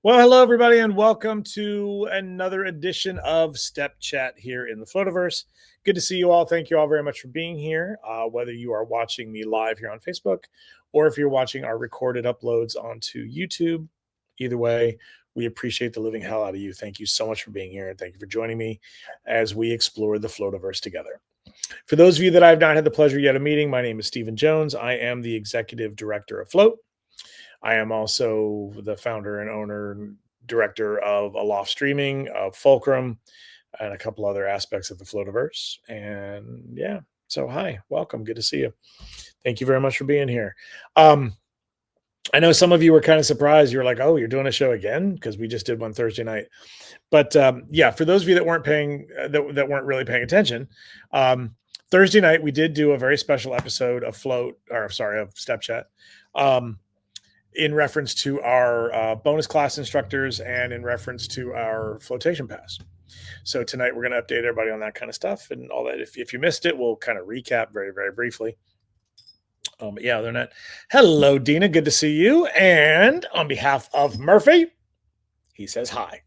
Well, hello, everybody, and welcome to another edition of Step Chat here in the Floativerse. Good to see you all. Thank you all very much for being here, whether you are watching me live here on Facebook or if you're watching our recorded uploads onto YouTube. Either way, we appreciate the living hell out of you. Thank you so much for being here, and thank you for joining me as we explore the Floativerse together. For those of you that I've not had the pleasure yet of meeting, my name is Stephen Jones. I am the Executive Director of Float. I am also the founder and owner and director of Aloft Streaming, of Fulcrum, and a couple other aspects of the Floativerse. And yeah, so hi, welcome. Good to see you. Thank you very much for being here. I know some of you were kind of surprised. You were like, "Oh, you're doing a show again?" Because we just did one Thursday night. But yeah, for those of you that weren't that weren't really paying attention, Thursday night we did do a very special episode of of Step Chat. In reference to our bonus class instructors and in reference to our flotation pass. So tonight we're going to update everybody on that kind of stuff and all that. If you missed it, we'll kind of recap very, very briefly. But yeah, other than that, hello, Dina. Good to see you. And on behalf of Murphy, he says hi.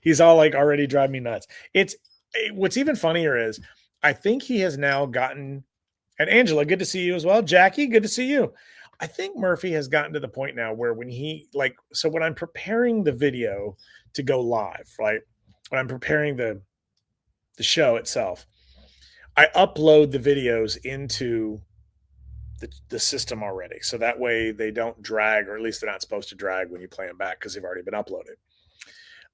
he's all like already driving me nuts. What's even funnier is I think he has now gotten. And Angela, good to see you as well. Jackie, good to see you. I think Murphy has gotten to the point now where when when I'm preparing the video to go live, right? When I'm preparing the show itself, I upload the videos into the system already. So that way they don't drag, or at least they're not supposed to drag when you play them back because they've already been uploaded.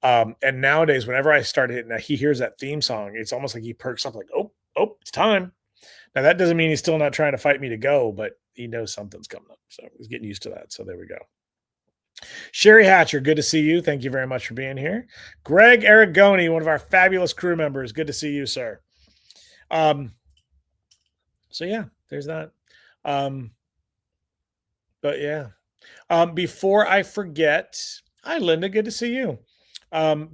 And nowadays, whenever I start hitting he hears that theme song, it's almost like he perks up like, oh, it's time. Now, that doesn't mean he's still not trying to fight me to go, but he knows something's coming up. So he's getting used to that. So there we go. Sherry Hatcher, good to see you. Thank you very much for being here. Greg Aragoni, one of our fabulous crew members. Good to see you, sir. So yeah, there's that. But yeah. Before I forget, hi, Linda. Good to see you.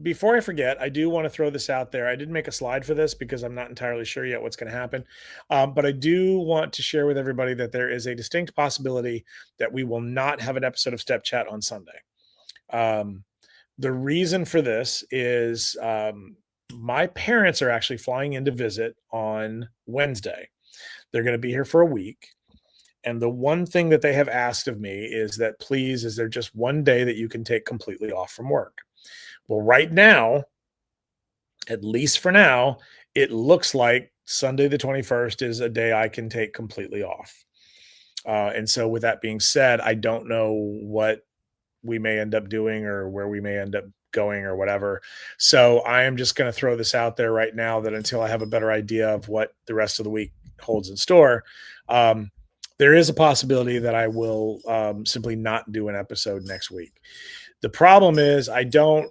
Before I forget, I do want to throw this out there. I didn't make a slide for this because I'm not entirely sure yet what's going to happen. But I do want to share with everybody that there is a distinct possibility that we will not have an episode of Step Chat on Sunday. The reason for this is my parents are actually flying in to visit on Wednesday. They're going to be here for a week. And the one thing that they have asked of me is that please, is there just one day that you can take completely off from work? Well, right now, at least for now, it looks like Sunday the 21st is a day I can take completely off. And so with that being said, I don't know what we may end up doing or where we may end up going or whatever. So I am just going to throw this out there right now that until I have a better idea of what the rest of the week holds in store, there is a possibility that I will simply not do an episode next week. The problem is I don't.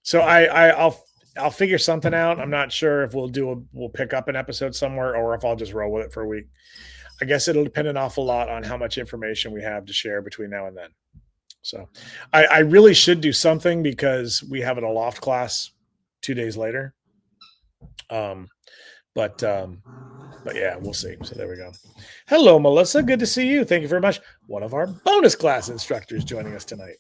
So I'll figure something out. I'm not sure if we'll pick up an episode somewhere or if I'll just roll with it for a week. I guess it'll depend an awful lot on how much information we have to share between now and then. So I really should do something because we have an Aloft class 2 days later. But yeah, we'll see. So there we go. Hello, Melissa. Good to see you. Thank you very much. One of our bonus class instructors joining us tonight.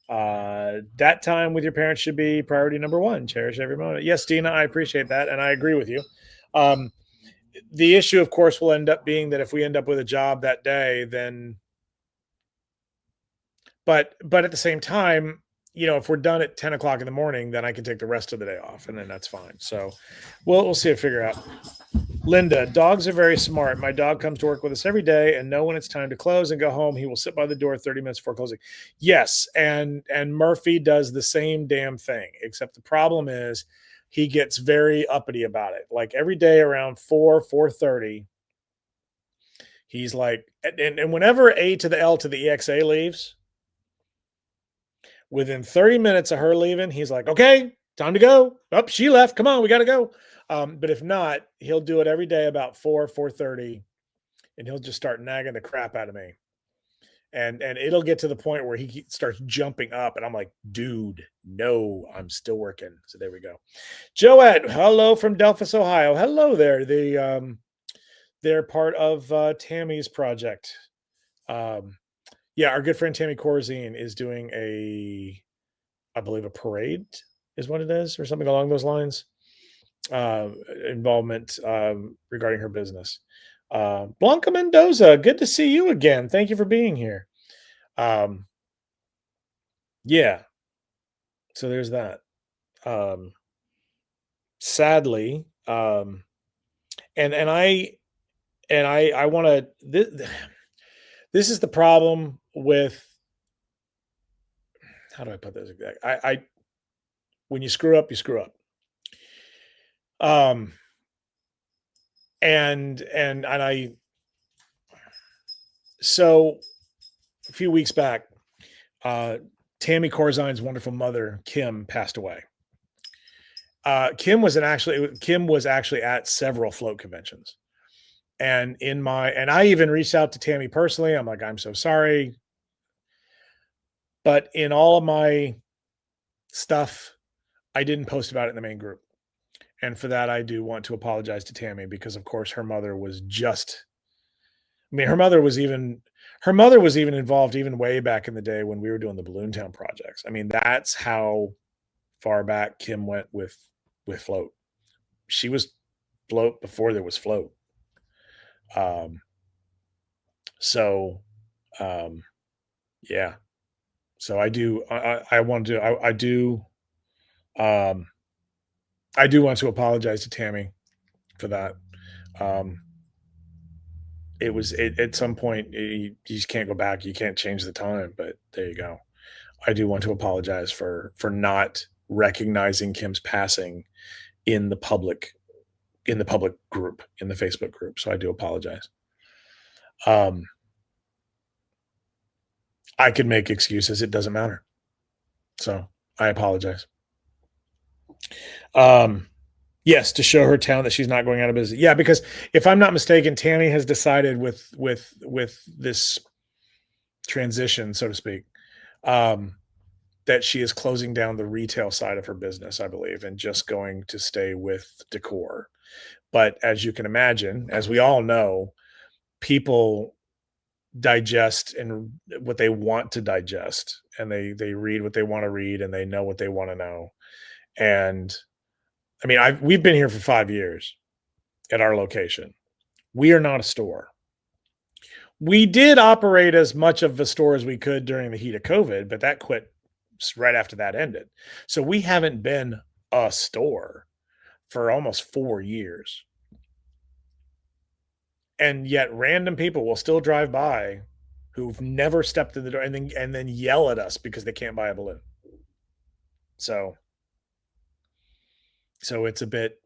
That time with your parents should be priority number one. Cherish every moment. Yes, Dina, I appreciate that. And I agree with you. The issue, of course, will end up being that if we end up with a job that day, then, but at the same time, if we're done at 10 o'clock in the morning, then I can take the rest of the day off and then that's fine. So we'll see it figure out. Linda, dogs are very smart. My dog comes to work with us every day and know when it's time to close and go home. He will sit by the door 30 minutes before closing. Yes. And Murphy does the same damn thing, except the problem is he gets very uppity about it. Like every day around 4:30, he's like, and whenever A to the L to the EXA leaves, within 30 minutes of her leaving, he's like, okay, time to go. Oh, she left. Come on, we got to go. But if not, he'll do it every day about 4:30, and he'll just start nagging the crap out of me. And it'll get to the point where he starts jumping up, and I'm like, dude, no, I'm still working. So there we go. Joette, hello from Delphus, Ohio. Hello there. They're part of Tammy's project. Um, yeah, our good friend Tammy Corzine is doing I believe, a parade is what it is, or something along those lines. Uh, Involvement regarding her business. Blanca Mendoza, good to see you again. Thank you for being here. Um, yeah, so there's that. Um, Sadly, and I want to. This is the problem with, how do I put this exactly? I When you screw up, you screw up. Um, and I so a few weeks back, uh, Tammy Corzine's wonderful mother, Kim, passed away. Kim was actually at several float conventions, and I even reached out to Tammy personally. I'm like, I'm so sorry, but in all of my stuff, I didn't post about it in the main group, and for that, I do want to apologize to Tammy because, of course, her mother was just. I mean, her mother was even involved even way back in the day when we were doing the Balloon Town projects. I mean, that's how far back Kim went with float. She was float before there was float. Um, so um, yeah. So I want to um I do want to apologize to Tammy for that. Um at some point you just can't go back. You can't change the time, but there you go. I do want to apologize for not recognizing Kim's passing in the public group, in the Facebook group. So I do apologize. Um I could make excuses. It doesn't matter. So I apologize. Um Yes, to show her town that she's not going out of business. Yeah, because if I'm not mistaken, Tammy has decided with this transition, so to speak, um, that she is closing down the retail side of her business, I believe, and just going to stay with decor. But as you can imagine, as we all know, people digest and what they want to digest, and they read what they want to read, and they know what they want to know. And I mean, we've been here for 5 years at our location. We are not a store. We did operate as much of the store as we could during the heat of COVID, but that quit right after that ended. So we haven't been a store for almost 4 years. And yet random people will still drive by who've never stepped in the door and then yell at us because they can't buy a balloon. So it's a bit,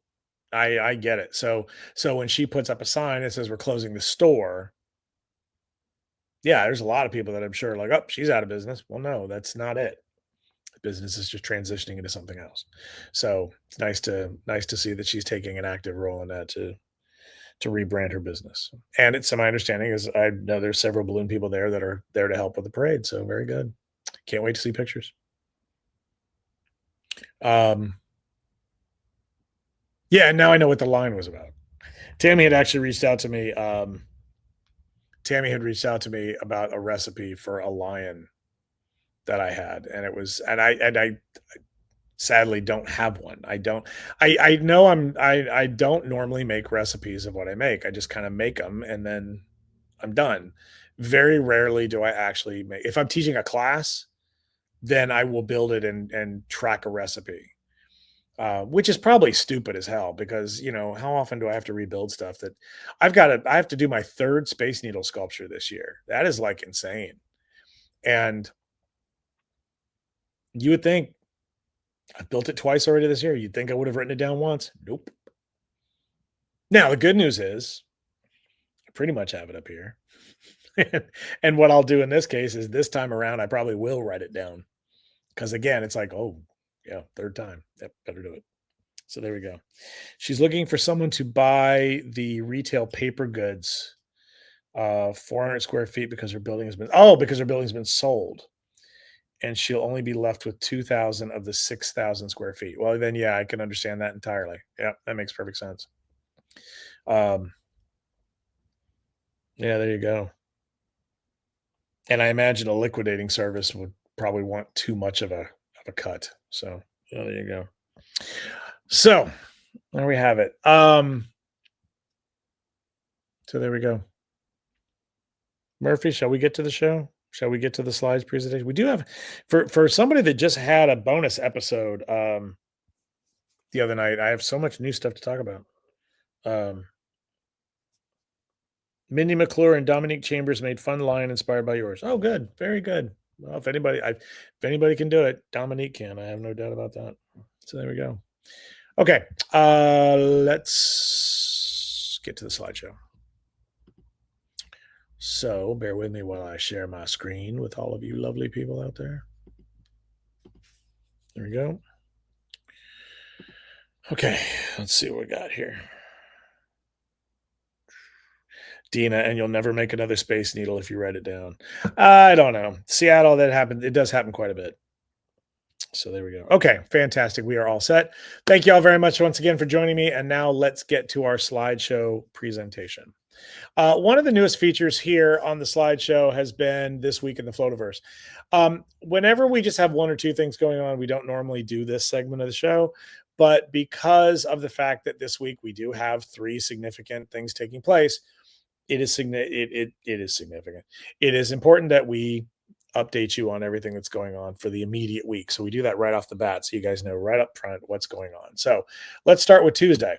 I get it. So when she puts up a sign that says we're closing the store, yeah, there's a lot of people that I'm sure like, oh, she's out of business. Well, no, that's not it. Business is just transitioning into something else. So it's nice to see that she's taking an active role in that to rebrand her business. And it's my understanding is I know there's several balloon people there that are there to help with the parade. So very good. Can't wait to see pictures. Um, yeah, and now I know what the line was about. Tammy had actually reached out to me. Tammy had reached out to me about a recipe for a lion that I had, and it was, and I sadly don't have one. I know I don't normally make recipes of what I make. I just kind of make them and then I'm done. Very rarely do I actually make, if I'm teaching a class, then I will build it and track a recipe. Which is probably stupid as hell because how often do I have to rebuild stuff that I have to do my third Space Needle sculpture this year. That is like insane. And you would think I've built it twice already this year. You'd think I would have written it down once. Nope. Now, the good news is I pretty much have it up here. And what I'll do in this case is this time around, I probably will write it down. Because again, it's like, oh, yeah, third time. Yep, better do it. So there we go. She's looking for someone to buy the retail paper goods, 400 square feet because her building's been sold. And she'll only be left with 2,000 of the 6,000 square feet. Well, then, yeah, I can understand that entirely. Yeah, that makes perfect sense. Um, yeah, there you go. And I imagine a liquidating service would probably want too much of a cut. So there you go. So there we have it. So there we go. Murphy, shall we get to the show? Shall we get to the slides presentation? We do have for somebody that just had a bonus episode the other night. I have so much new stuff to talk about. Mindy McClure and Dominique Chambers made fun line inspired by yours. Oh, good, very good. Well, if anybody can do it, Dominique can. I have no doubt about that. So there we go. Okay, let's get to the slideshow. So bear with me while I share my screen with all of you lovely people out there. There we go. Okay, let's see what we got here. Dina, and you'll never make another Space Needle if you write it down. I don't know. Seattle, that happened. It does happen quite a bit. So there we go. Okay, fantastic. We are all set. Thank you all very much once again for joining me. And now let's get to our slideshow presentation. One of the newest features here on the slideshow has been This Week in the Floativerse. Whenever we just have one or two things going on, we don't normally do this segment of the show. But because of the fact that this week we do have 3 significant things taking place, it is significant. It is important that we update you on everything that's going on for the immediate week. So we do that right off the bat so you guys know right up front what's going on. So let's start with Tuesday.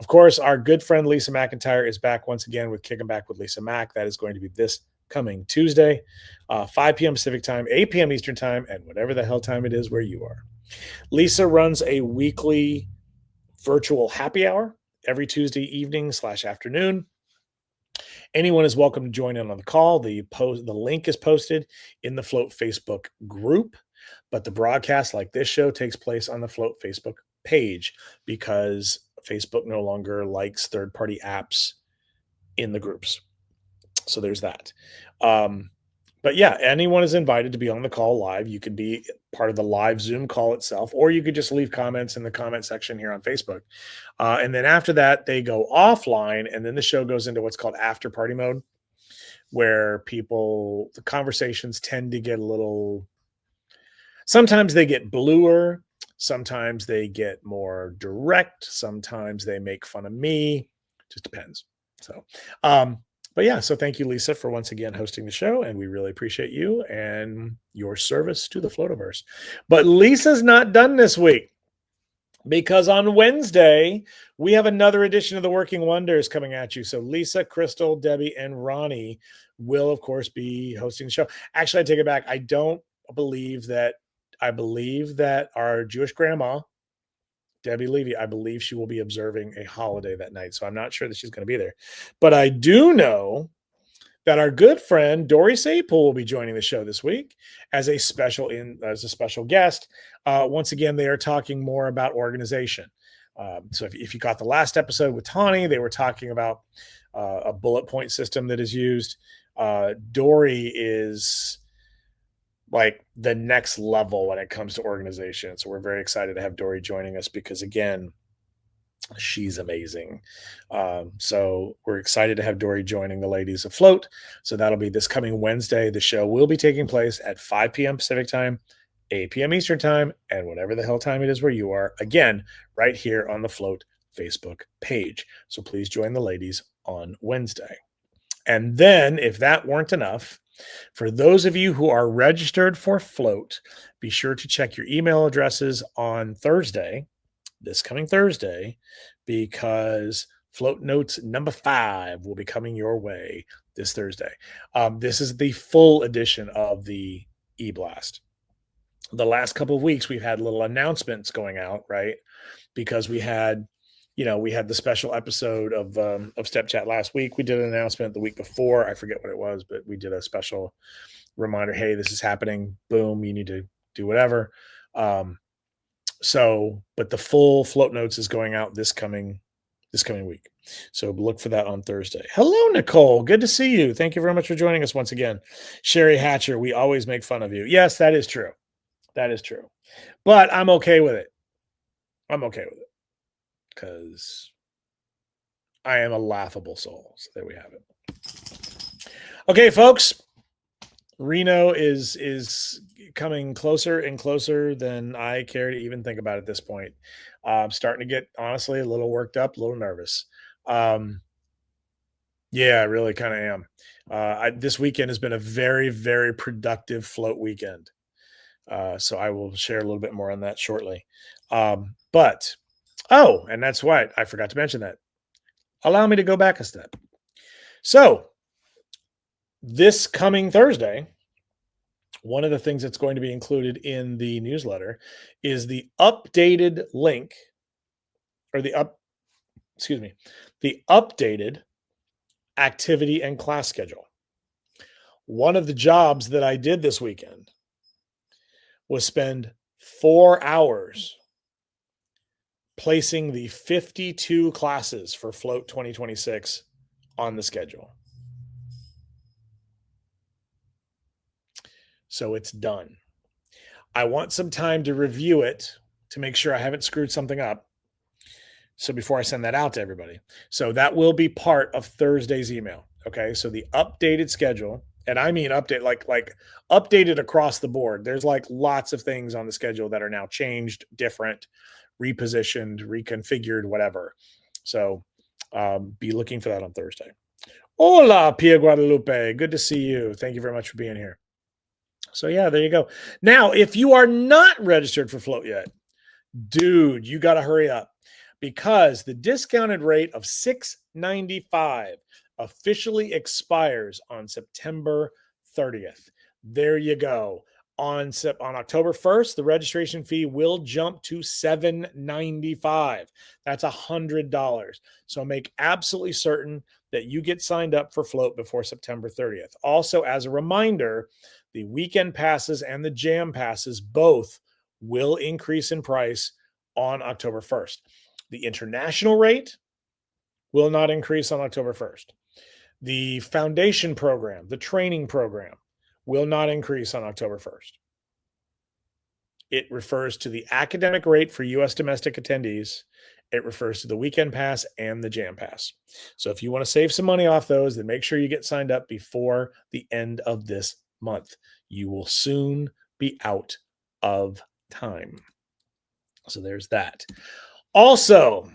Of course, our good friend Lisa McIntyre is back once again with Kicking Back with Lisa Mac. That is going to be this coming Tuesday, 5 p.m. Pacific time, 8 p.m. Eastern time, and whatever the hell time it is where you are. Lisa runs a weekly virtual happy hour every Tuesday evening/afternoon. Anyone is welcome to join in on the call. The link is posted in the Float Facebook group, but the broadcast, like this show, takes place on the Float Facebook page because Facebook no longer likes third-party apps in the groups. So there's that. But yeah, anyone is invited to be on the call live. You could be part of the live Zoom call itself, or you could just leave comments in the comment section here on Facebook. And then after that, they go offline, and then the show goes into what's called after party mode, where the conversations tend to get a little, sometimes they get bluer, sometimes they get more direct, sometimes they make fun of me. Just depends. So, but yeah, so thank you, Lisa, for once again hosting the show, and we really appreciate you and your service to the Floativerse. But Lisa's not done this week because on Wednesday, we have another edition of the Working Wonders coming at you. So Lisa, Crystal, Debbie, and Ronnie will, of course, be hosting the show. Actually, I take it back. I believe that our Jewish grandma, Debbie Levy, I believe she will be observing a holiday that night. So I'm not sure that she's going to be there. But I do know that our good friend Dory Sapool will be joining the show this week as a special guest. Once again, they are talking more about organization. So if you got the last episode with Tawny, they were talking about a bullet point system that is used. Dory is like the next level when it comes to organization. So we're very excited to have Dory joining us because, again, she's amazing. So we're excited to have Dory joining the ladies afloat. So that'll be this coming Wednesday. The show will be taking place at 5 p.m. Pacific time, 8 p.m. Eastern time, and whatever the hell time it is where you are. Again, right here on the Float Facebook page. So please join the ladies on Wednesday. And then, if that weren't enough, for those of you who are registered for Float, be sure to check your email addresses on Thursday, this coming Thursday, because Float Notes number 5 will be coming your way this Thursday. This is the full edition of the eBlast. The last couple of weeks, we've had little announcements going out, right? Because we had the special episode of Step Chat last week. We did an announcement the week before. I forget what it was, but we did a special reminder. Hey, this is happening. Boom. You need to do whatever. But the full Float Notes is going out this coming week. So look for that on Thursday. Hello, Nicole. Good to see you. Thank you very much for joining us once again. Sherry Hatcher, we always make fun of you. Yes, that is true. That is true. But I'm okay with it. Because I am a laughable soul. So there we have it. Okay, folks, Reno is coming closer and closer than I care to even think about at this point. I'm starting to get honestly a little worked up, a little nervous. Um, yeah, I really kind of am. This weekend has been a very, very productive float weekend. So I will share a little bit more on that shortly. But oh, and that's what I forgot to mention that. Allow me to go back a step. So this coming Thursday, one of the things that's going to be included in the newsletter is the updated link or excuse me, the updated activity and class schedule. One of the jobs that I did this weekend was spend 4 hours placing the 52 classes for Float 2026 on the schedule. So it's done. I want some time to review it to make sure I haven't screwed something up. So before I send that out to everybody. So that will be part of Thursday's email. Okay. So the updated schedule, and I mean update like updated across the board. There's like lots of things on the schedule that are now changed, different, repositioned, reconfigured, whatever. So be looking for that on Thursday. Hola, Pia Guadalupe. Good to see you. Thank you very much for being here. So yeah, there you go. Now, if you are not registered for Float yet, dude, you got to hurry up because the discounted rate of $695 officially expires on September 30th. There you go. On October 1st, the registration fee will jump to $795. That's $100. So make absolutely certain that you get signed up for Float before September 30th. Also, as a reminder, the weekend passes and the jam passes both will increase in price on October 1st. The international rate will not increase on October 1st. The foundation program, the training program, will not increase on October 1st. It refers to the academic rate for U.S. domestic attendees. It refers to the weekend pass and the jam pass. So if you want to save some money off those, then make sure you get signed up before the end of this month. You will soon be out of time. So there's that. Also,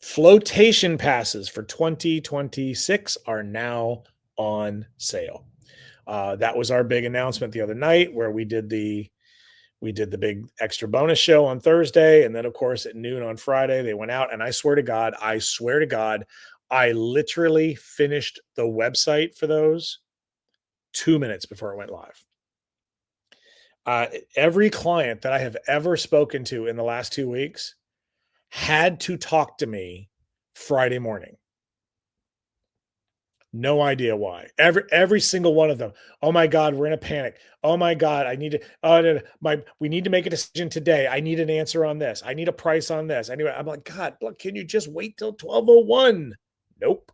flotation passes for 2026 are now on sale. That was our big announcement the other night where we did the big extra bonus show on Thursday. And then of course at noon on Friday, they went out and I swear to God, I literally finished the website for those 2 minutes before it went live. Every client that I have ever spoken to in the last 2 weeks had to talk to me Friday morning. No idea why. Every single one of them. Oh my God, we're in a panic. Oh my God, I need to. No, we need to make a decision today. I need an answer on this. I need a price on this. Anyway, I'm like, God, look, can you just wait till 12:01? Nope.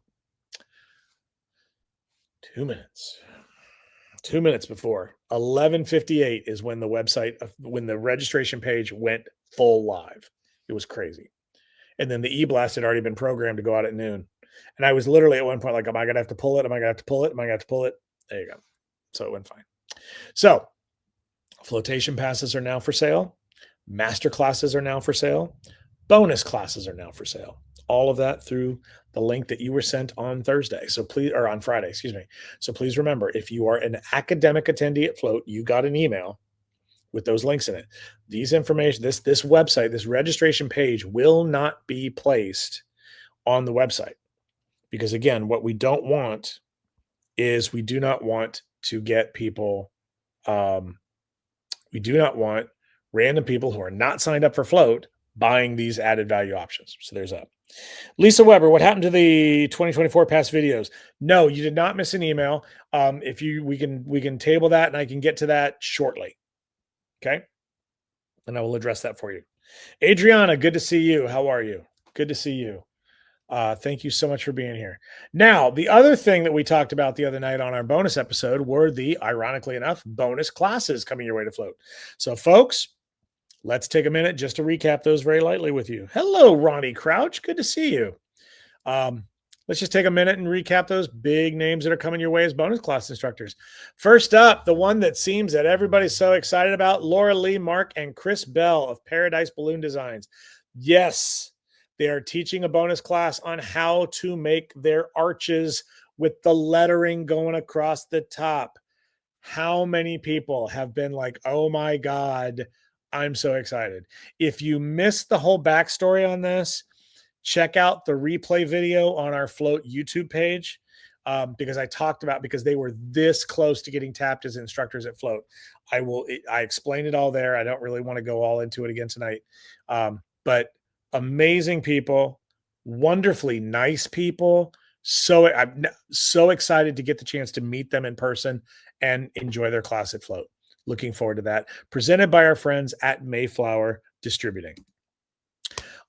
2 minutes. 2 minutes before 11:58 is when the registration page went full live. It was crazy. And then the e-blast had already been programmed to go out at noon. And I was literally at one point like, am I going to have to pull it? Am I going to have to pull it? Am I going to have to pull it? There you go. So it went fine. So flotation passes are now for sale. Master classes are now for sale. Bonus classes are now for sale. All of that through the link that you were sent on Thursday. So please, or on Friday, excuse me. So please remember, if you are an academic attendee at Float, you got an email with those links in it. These information, this website, this registration page will not be placed on the website. Because again, what we don't want is we do not want to get people, we do not want random people who are not signed up for Float buying these added value options. So there's that. Lisa Weber, what happened to the 2024 past videos? No, you did not miss an email. We can table that and I can get to that shortly. Okay. And I will address that for you. Adriana, good to see you. How are you? Good to see you. Thank you so much for being here. Now, the other thing that we talked about the other night on our bonus episode were the, ironically enough, bonus classes coming your way to Float. So folks, let's take a minute just to recap those very lightly with you. Hello, Ronnie Crouch. Good to see you. Let's just take a minute and recap those big names that are coming your way as bonus class instructors. First up, the one that seems that everybody's so excited about, Laura Lee Mark and Chris Bell of Paradise Balloon Designs. Yes, they are teaching a bonus class on how to make their arches with the lettering going across the top. How many people have been like, oh my God, I'm so excited. If you missed the whole backstory on this, check out the replay video on our Float YouTube page, because I talked about, because they were this close to getting tapped as instructors at Float. I explained it all there. I don't really want to go all into it again tonight. But amazing people, wonderfully nice people. So I'm so excited to get the chance to meet them in person and enjoy their class at Float. Looking forward to that. Presented by our friends at Mayflower Distributing.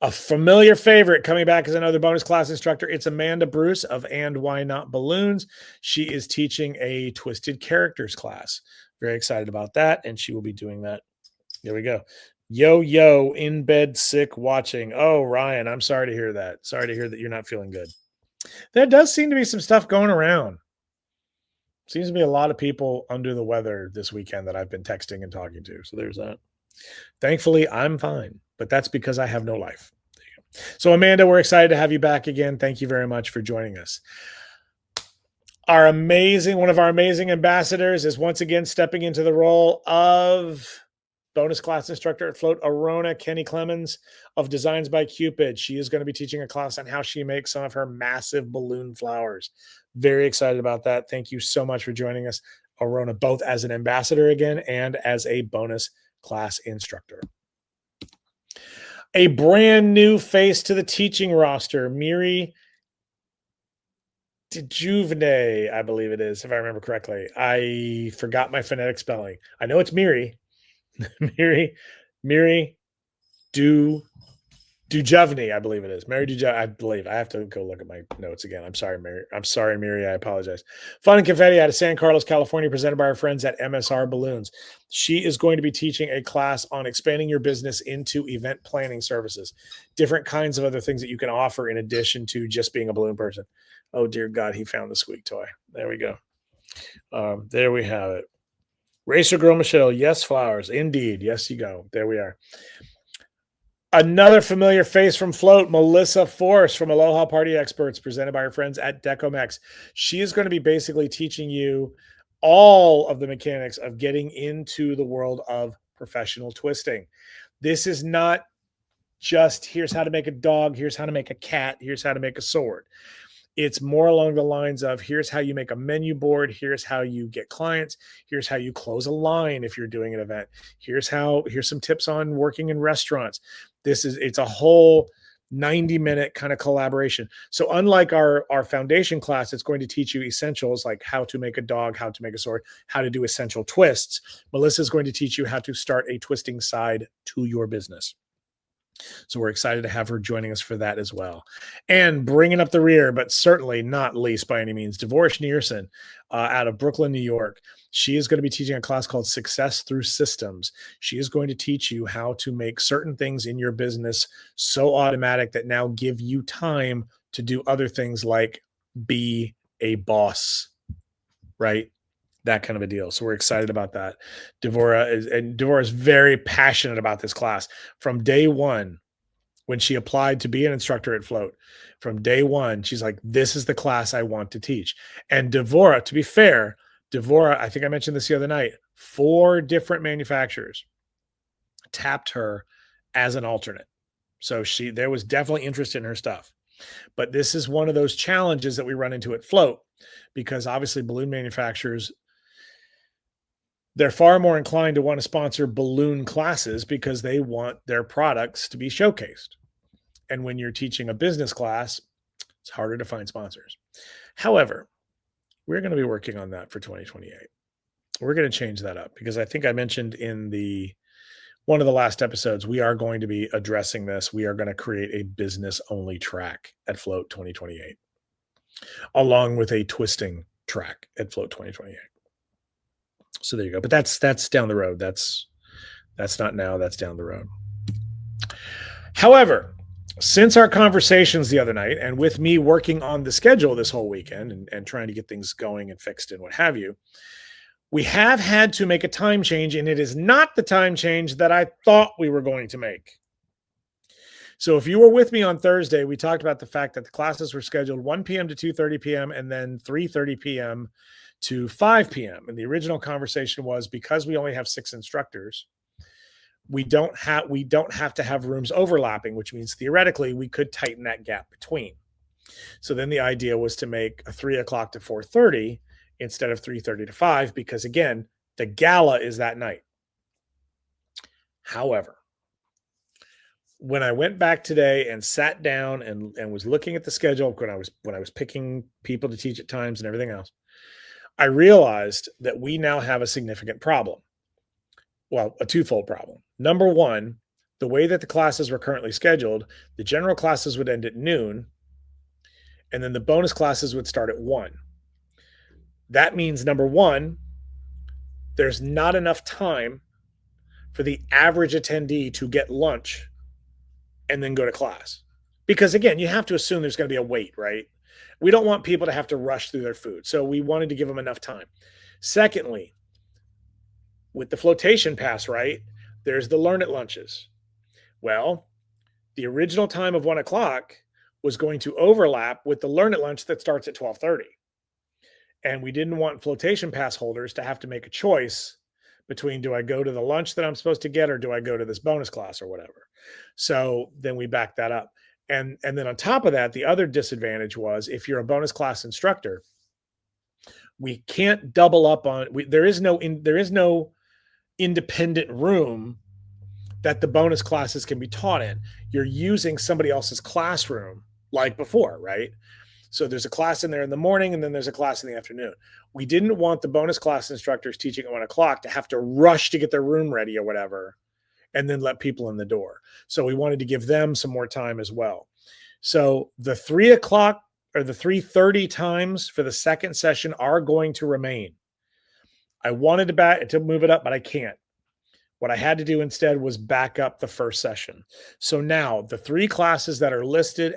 A familiar favorite coming back as another bonus class instructor. It's Amanda Bruce of And Why Not Balloons. She is teaching a Twisted Characters class. Very excited about that. And she will be doing that. There we go. Yo, in bed, sick, watching. Oh, Ryan, I'm sorry to hear that. Sorry to hear that you're not feeling good. There does seem to be some stuff going around. Seems to be a lot of people under the weather this weekend that I've been texting and talking to. So there's that. Thankfully, I'm fine, but that's because I have no life. So, Amanda, we're excited to have you back again. Thank you very much for joining us. One of our amazing ambassadors is once again stepping into the role of bonus class instructor at Float, Arona Kenny Clemens of Designs by Cupid. She is going to be teaching a class on how she makes some of her massive balloon flowers. Very excited about that. Thank you so much for joining us, Arona, both as an ambassador again and as a bonus class instructor. A brand new face to the teaching roster, Miri DeJuvene, I believe it is, if I remember correctly. I forgot my phonetic spelling. I know it's Miri. Miri Dujovny, I believe it is. Mary Dujovny, I believe. I have to go look at my notes again. I'm sorry, Mary. I'm sorry, Miri. I apologize. Fun and Confetti out of San Carlos, California, presented by our friends at MSR Balloons. She is going to be teaching a class on expanding your business into event planning services, different kinds of other things that you can offer in addition to just being a balloon person. Oh, dear God, he found the squeak toy. There we go. There we have it. Racer Girl Michelle, yes, flowers. Indeed. Yes, you go. There we are. Another familiar face from Float, Melissa Force from Aloha Party Experts, presented by our friends at Decomex. She is going to be basically teaching you all of the mechanics of getting into the world of professional twisting. This is not just here's how to make a dog, here's how to make a cat, here's how to make a sword. It's more along the lines of here's how you make a menu board, here's how you get clients, here's how you close a line if you're doing an event, here's some tips on working in restaurants. It's a whole 90-minute kind of collaboration. So unlike our foundation class, it's going to teach you essentials like how to make a dog, how to make a sword, how to do essential twists. Melissa's going to teach you how to start a twisting side to your business. So we're excited to have her joining us for that as well. And bringing up the rear, but certainly not least by any means, Devorah Schneerson out of Brooklyn, New York. She is going to be teaching a class called Success Through Systems. She is going to teach you how to make certain things in your business so automatic that now give you time to do other things like be a boss, right? That kind of a deal. So we're excited about that. Devorah is very passionate about this class from day one. When she applied to be an instructor at Float, from day one, she's like, this is the class I want to teach. And Devorah, to be fair, I think I mentioned this the other night, 4 different manufacturers tapped her as an alternate. So there was definitely interest in her stuff. But this is one of those challenges that we run into at Float, because obviously balloon manufacturers, they're far more inclined to want to sponsor balloon classes because they want their products to be showcased. And when you're teaching a business class, it's harder to find sponsors. However, we're going to be working on that for 2028. We're going to change that up because I think I mentioned in one of the last episodes, we are going to be addressing this. We are going to create a business-only track at Float 2028, along with a twisting track at Float 2028. So there you go. But that's down the road. That's not now. That's down the road. However, since our conversations the other night, and with me working on the schedule this whole weekend and trying to get things going and fixed and what have you, we have had to make a time change, and it is not the time change that I thought we were going to make. So if you were with me on Thursday, we talked about the fact that the classes were scheduled 1 p.m. to 2:30 p.m. and then 3:30 p.m. to 5 p.m. And the original conversation was, because we only have 6 instructors, we don't have to have rooms overlapping, which means theoretically we could tighten that gap between. So then the idea was to make a 3 o'clock to 4:30 instead of 3:30 to 5, because again, the gala is that night. However, when I went back today and sat down and was looking at the schedule when I was picking people to teach at times and everything else, I realized that we now have a significant problem. Well, a twofold problem. Number one, the way that the classes were currently scheduled, the general classes would end at noon, and then the bonus classes would start at 1. That means, number one, there's not enough time for the average attendee to get lunch and then go to class. Because again, you have to assume there's going to be a wait, right? We don't want people to have to rush through their food. So we wanted to give them enough time. Secondly, with the flotation pass, right, there's the learn at lunches. Well, the original time of 1 o'clock was going to overlap with the learn at lunch that starts at 12:30. And we didn't want flotation pass holders to have to make a choice between, do I go to the lunch that I'm supposed to get, or do I go to this bonus class or whatever? So then we backed that up. And then on top of that, the other disadvantage was, if you're a bonus class instructor, we can't double up on, there is no independent room that the bonus classes can be taught in. You're using somebody else's classroom like before, right? So there's a class in there in the morning, and then there's a class in the afternoon. We didn't want the bonus class instructors teaching at 1 o'clock to have to rush to get their room ready or whatever, and then let people in the door. So we wanted to give them some more time as well. So the 3 o'clock or the 3:30 times for the second session are going to remain. I wanted to move it up, but I can't. What I had to do instead was back up the first session. So now the 3 classes that are listed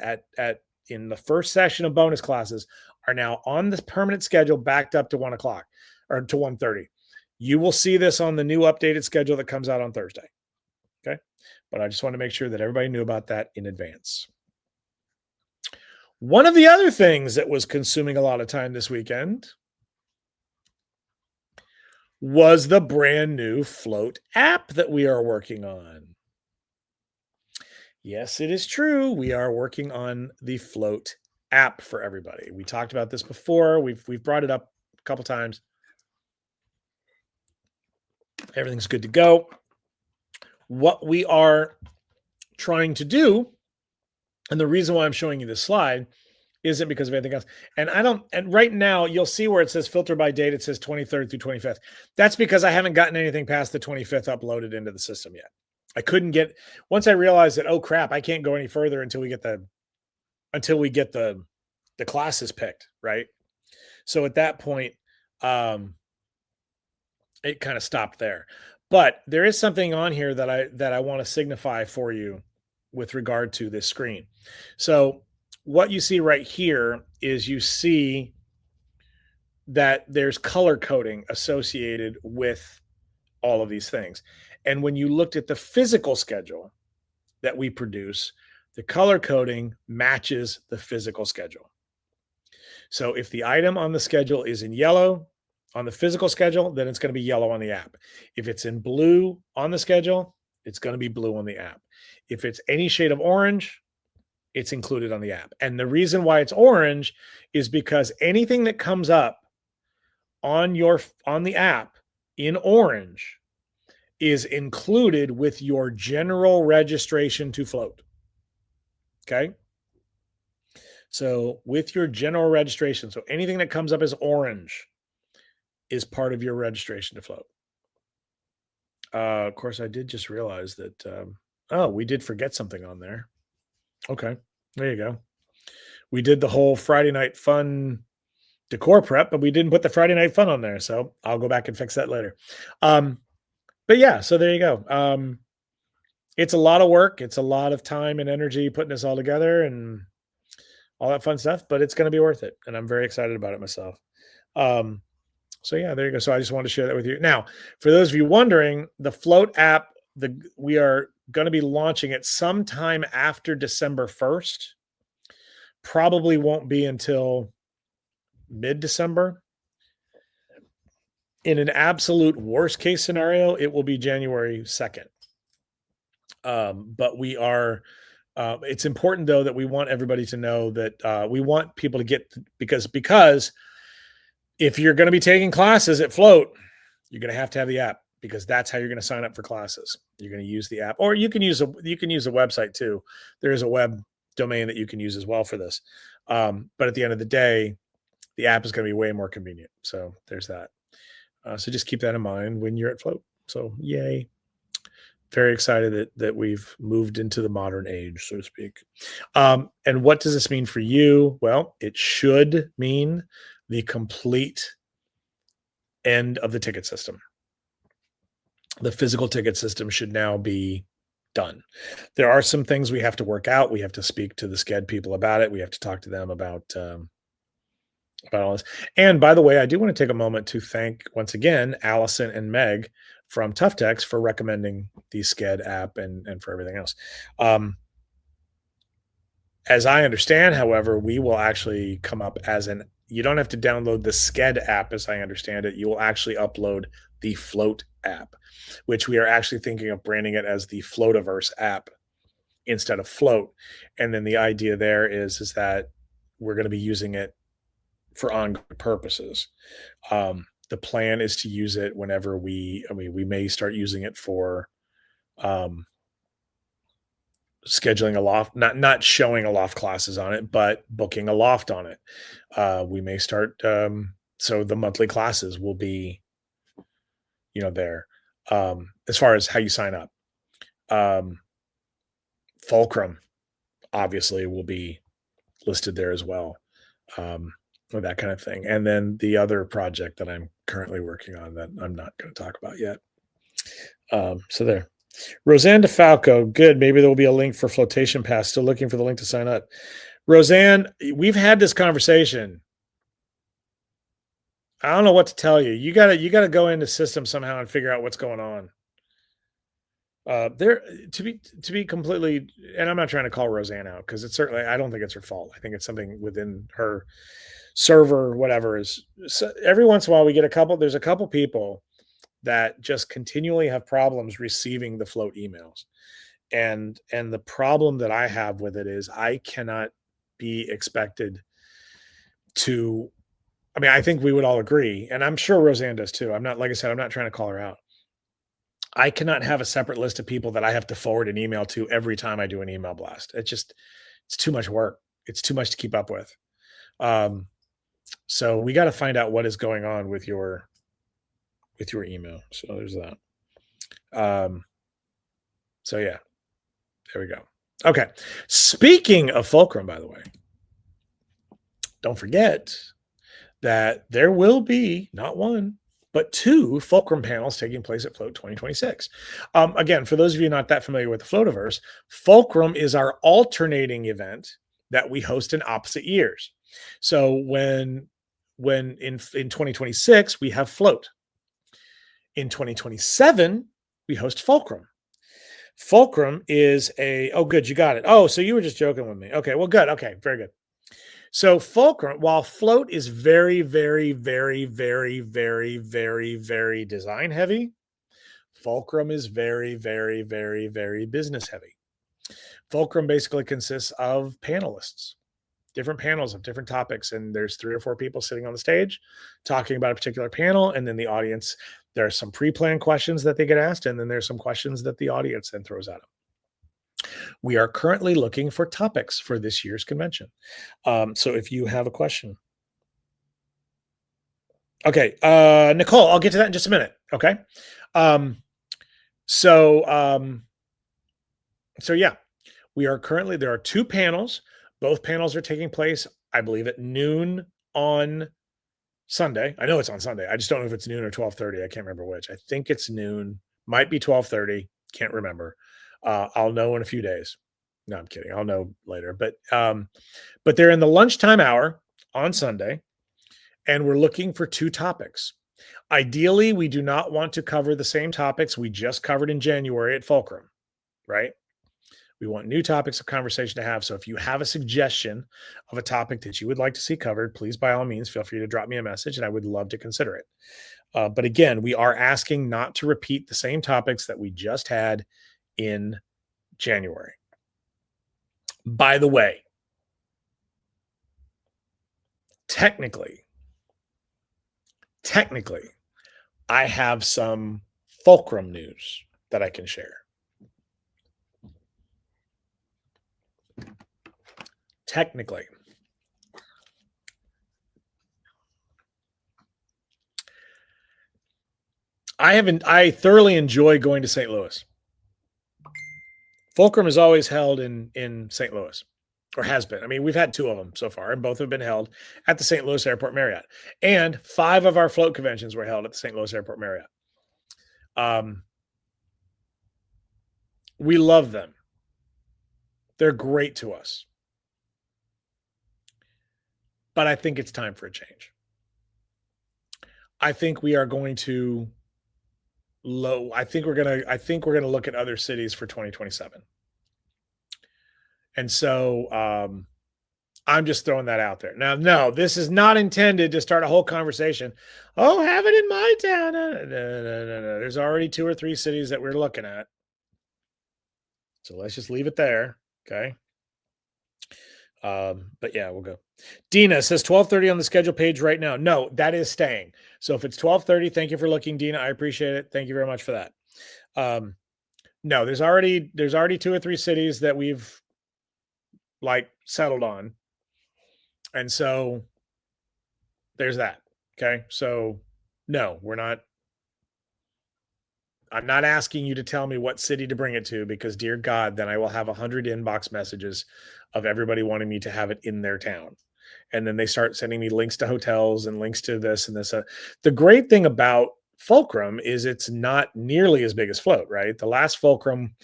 in the first session of bonus classes are now on the permanent schedule, backed up to 1 o'clock or to 1:30. You will see this on the new updated schedule that comes out on Thursday. Okay. But I just want to make sure that everybody knew about that in advance. One of the other things that was consuming a lot of time this weekend was the brand new Float app that we are working on. Yes, it is true. We are working on the Float app for everybody. We talked about this before. We've brought it up a couple times. Everything's good to go. What we are trying to do, and the reason why I'm showing you this slide, isn't because of anything else. And right now you'll see where it says filter by date, it says 23rd through 25th. That's because I haven't gotten anything past the 25th uploaded into the system yet. I couldn't get, once I realized that, oh crap, I can't go any further until we get the classes picked, right? So at that point, it kind of stopped there. But there is something on here that I want to signify for you with regard to this screen. So what you see right here is, you see that there's color coding associated with all of these things. And when you looked at the physical schedule that we produce, the color coding matches the physical schedule. So if the item on the schedule is in yellow on the physical schedule, then it's going to be yellow on the app. If it's in blue on the schedule, it's going to be blue on the app. If it's any shade of orange, it's included on the app. And the reason why it's orange is because anything that comes up on the app in orange is included with your general registration to Float. Okay. So with your general registration, so anything that comes up as orange is part of your registration to Float. Of course, I did just realize that, we did forget something on there. Okay, there you go. We did the whole Friday night fun decor prep, but we didn't put the Friday night fun on there. So I'll go back and fix that later. But yeah, so there you go. it's a lot of work. It's a lot of time and energy putting this all together and all that fun stuff, but it's going to be worth it. And I'm very excited about it myself. Um, so yeah, there you go. So I just wanted to share that with you. Now, for those of you wondering, the Float app, we are going to be launching it sometime after December 1st. Probably won't be until mid-December. In an absolute worst case scenario, it will be January 2nd. But we are it's important though that we want everybody to know that we want people to get because if you're going to be taking classes at Float, you're going to have the app because that's how you're going to sign up for classes. You're going to use the app, or you can use a website too. There is a web domain that you can use as well for this. But at the end of the day, the app is going to be way more convenient. So there's that. So just keep that in mind when you're at Float. So yay. Very excited that we've moved into the modern age, so to speak. And what does this mean for you? Well, it should mean the complete end of the ticket system. The physical ticket system should now be done. There are some things we have to work out. We have to speak to the SCED people about it. We have to talk to them about all this. And by the way, I do want to take a moment to thank once again Allison and Meg from Tough Text for recommending the SCED app and for everything else. As I understand, however, we will actually come up as you don't have to download the SCED app as I understand it. You will actually upload the Float app, which we are actually thinking of branding it as the Floativerse app instead of Float. And then the idea there is that we're going to be using it for ongoing purposes. The plan is to use it whenever we may start using it for scheduling a loft, not showing a loft classes on it, but booking a loft on it. We may start, so the monthly classes will be, there. As far as how you sign up, Fulcrum obviously will be listed there as well. Or that kind of thing. And then the other project that I'm currently working on that I'm not going to talk about yet. So there. Roseanne DeFalco, good. Maybe there will be a link for Flotation Pass. Still looking for the link to sign up. Roseanne, we've had this conversation. I don't know what to tell you. You gotta go into system somehow and figure out what's going on. There to be completely, and I'm not trying to call Roseanne out because it's certainly, I don't think it's her fault. I think it's something within her server, whatever. Is so every once in a while we get there's a couple people that just continually have problems receiving the Float emails. And the problem that I have with it is I cannot be expected to, I mean, I think we would all agree, and I'm sure Roseanne does too. I'm not, like I said, I'm not trying to call her out. I cannot have a separate list of people that I have to forward an email to every time I do an email blast. It's too much work. It's too much to keep up with. So we got to find out what is going on with your email. So there's that. So yeah, there we go. Okay. Speaking of Fulcrum, by the way, don't forget that there will be not one, but 2 Fulcrum panels taking place at Float 2026. Again, for those of you not that familiar with the Floativerse, Fulcrum is our alternating event that we host in opposite years. So when in 2026, we have Float. In 2027, we host Fulcrum. Fulcrum is oh, good, you got it. Oh, so you were just joking with me. Okay, well, good. Okay, very good. So Fulcrum, while Float is very, very, very, very, very, very, very design heavy, Fulcrum is very, very, very, very business heavy. Fulcrum basically consists of panelists, different panels of different topics, and there's 3 or 4 people sitting on the stage talking about a particular panel, and then the audience, there are some pre-planned questions that they get asked, and then there's some questions that the audience then throws at them. We are currently looking for topics for this year's convention. So if you have a question. Okay, Nicole, I'll get to that in just a minute. Okay. So yeah, there are 2 panels. Both panels are taking place, I believe, at noon on Sunday. I know it's on Sunday. I just don't know if it's noon or 12:30. I can't remember which. I think it's noon. Might be 12:30. Can't remember. I'll know in a few days. No, I'm kidding. I'll know later. But they're in the lunchtime hour on Sunday, and we're looking for two topics. Ideally, we do not want to cover the same topics we just covered in January at Fulcrum, right? We want new topics of conversation to have. So if you have a suggestion of a topic that you would like to see covered, please, by all means, feel free to drop me a message and I would love to consider it. But again, we are asking not to repeat the same topics that we just had in January. By the way, technically, I have some Fulcrum news that I can share. Technically, I thoroughly enjoy going to St. Louis. Fulcrum is always held in St. Louis, or has been. I mean, we've had two of them so far, and both have been held at the St. Louis Airport Marriott. And 5 of our float conventions were held at the St. Louis Airport Marriott. We love them. They're great to us. But I think it's time for a change. I think we are going to I think we're going to look at other cities for 2027. And so I'm just throwing that out there. Now, no, this is not intended to start a whole conversation. Oh, have it in my town. No. There's already 2 or 3 cities that we're looking at. So let's just leave it there. Okay. But yeah, we'll go. Dina says 12:30 on the schedule page right now. No, that is staying. So if it's 12:30, thank you for looking, Dina. I appreciate it. Thank you very much for that. No, there's already 2 or 3 cities that we've like settled on. And so there's that. Okay. So no, I'm not asking you to tell me what city to bring it to, because dear God, then I will have 100 inbox messages of everybody wanting me to have it in their town. And then they start sending me links to hotels and links to this and this. The great thing about Fulcrum is it's not nearly as big as Float, right? The last Fulcrum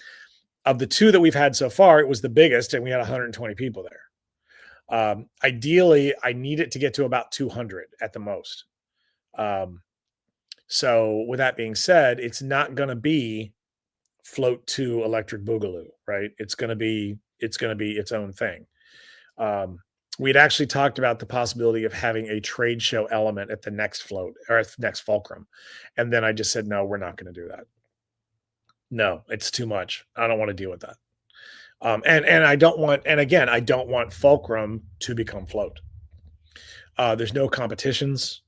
of the 2 that we've had so far, it was the biggest, and we had 120 people there. Ideally, I need it to get to about 200 at the most. So with that being said, it's not going to be Float 2 Electric Boogaloo, right? It's going to be its own thing. We'd actually talked about the possibility of having a trade show element at the next Float or at the next Fulcrum. And then I just said, no, we're not going to do that. No, it's too much. I don't want to deal with that. And I don't want Fulcrum to become Float. There's no competitions.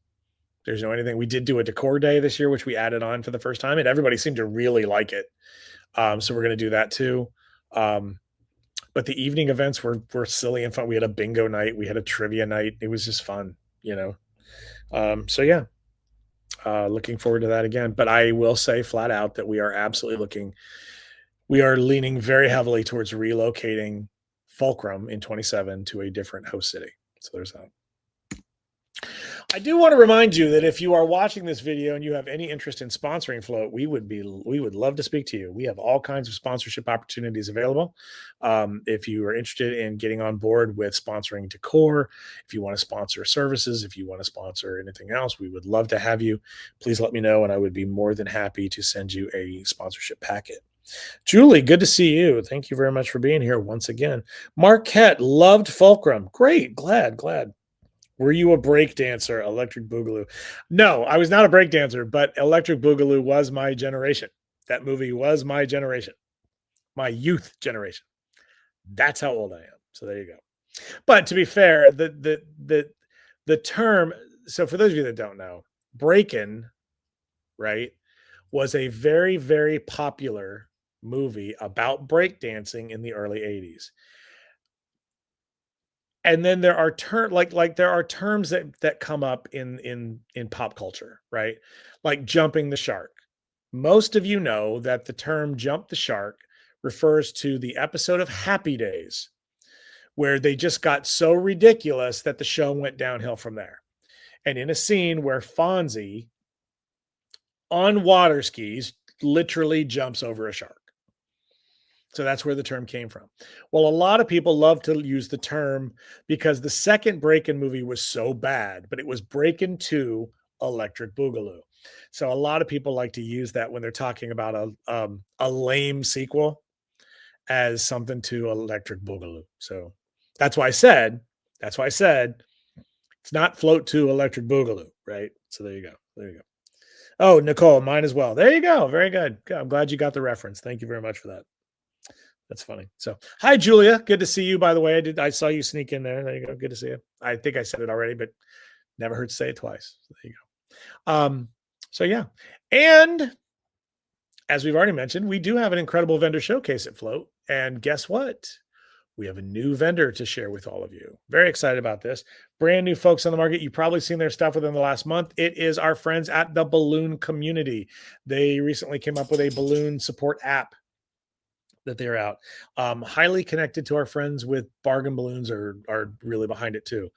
There's no anything. We did do a decor day this year, which we added on for the first time, and everybody seemed to really like it. So we're going to do that too. But the evening events were silly and fun. We had a bingo night. We had a trivia night. It was just fun, So yeah, looking forward to that again. But I will say flat out that we are absolutely we are leaning very heavily towards relocating Fulcrum in 27 to a different host city. So there's that. I do want to remind you that if you are watching this video and you have any interest in sponsoring Float, we would love to speak to you. We have all kinds of sponsorship opportunities available. If you are interested in getting on board with sponsoring decor, if you want to sponsor services, if you want to sponsor anything else, we would love to have you. Please let me know, and I would be more than happy to send you a sponsorship packet. Julie, good to see you. Thank you very much for being here once again. Marquette loved Fulcrum. Great. Glad. Were you a break dancer, Electric Boogaloo? No, I was not a break dancer, but Electric Boogaloo was my generation. That movie was my generation, my youth generation. That's how old I am. So there you go. But to be fair, the term, so for those of you that don't know, break-in, right, was a very, very popular movie about breakdancing in the early 80s. And then there are terms there are terms that come up in pop culture, right? Like jumping the shark. Most of you know that the term jump the shark refers to the episode of Happy Days, where they just got so ridiculous that the show went downhill from there. And in a scene where Fonzie on water skis literally jumps over a shark. So that's where the term came from. Well, a lot of people love to use the term because the second Breakin' movie was so bad, but it was Breakin' 2 Electric Boogaloo. So a lot of people like to use that when they're talking about a lame sequel as something to Electric Boogaloo. So that's why I said, that's why I said it's not Float to Electric Boogaloo, right? So there you go. There you go. Oh, Nicole, mine as well. There you go. Very good. I'm glad you got the reference. Thank you very much for that. That's funny. So, hi, Julia. Good to see you. By the way, I saw you sneak in there. There you go. Good to see you. I think I said it already, but never heard to say it twice. So there you go. So yeah, and as we've already mentioned, we do have an incredible vendor showcase at Float, and guess what? We have a new vendor to share with all of you. Very excited about this. Brand new folks on the market. You've probably seen their stuff within the last month. It is our friends at the Balloon Community. They recently came up with a balloon support app that they're out. Highly connected to our friends with Bargain Balloons are really behind it too.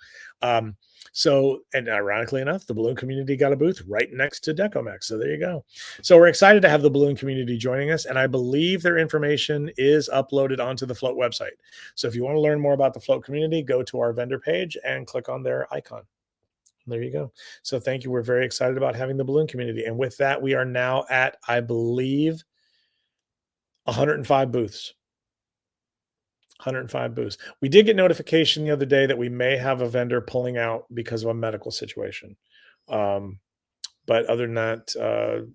So, and ironically enough, the Balloon Community got a booth right next to Decomex. So there you go. So we're excited to have the Balloon Community joining us, and I believe their information is uploaded onto the Float website. So if you want to learn more about the Float community, go to our vendor page and click on their icon. There you go. So thank you. We're very excited about having the Balloon Community. And with that, we are now at, I believe, 105 booths. 105 booths. We did get notification the other day that we may have a vendor pulling out because of a medical situation. But other than that,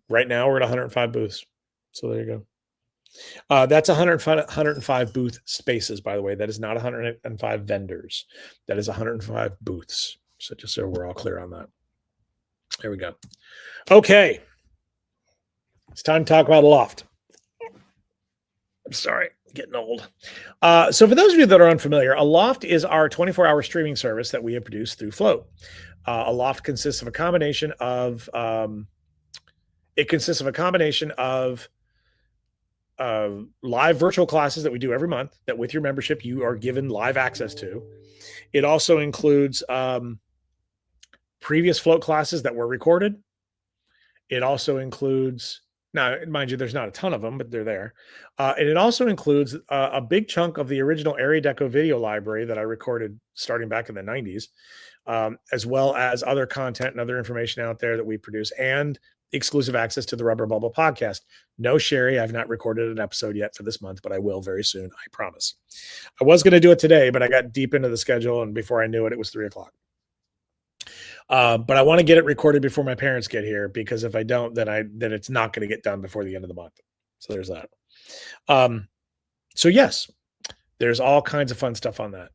right now we're at 105 booths. So there you go. That's 105 booth spaces, by the way. That is not 105 vendors. That is 105 booths. So just so we're all clear on that. There we go. Okay. It's time to talk about Aloft. I'm sorry, getting old. So for those of you that are unfamiliar, Aloft is our 24-hour streaming service that we have produced through Float. Aloft consists of a combination of live virtual classes that we do every month that with your membership you are given live access to. It also includes previous Float classes that were recorded. It also includes, now, mind you, there's not a ton of them, but they're there. And it also includes a big chunk of the original Area Deco video library that I recorded starting back in the 90s, as well as other content and other information out there that we produce, and exclusive access to the Rubber Bubble podcast. No Sherry, I've not recorded an episode yet for this month, but I will very soon, I promise. I was going to do it today, but I got deep into the schedule, and before I knew it, it was 3:00. But I want to get it recorded before my parents get here, because if I don't, then it's not going to get done before the end of the month. So there's that. So yes, there's all kinds of fun stuff on that.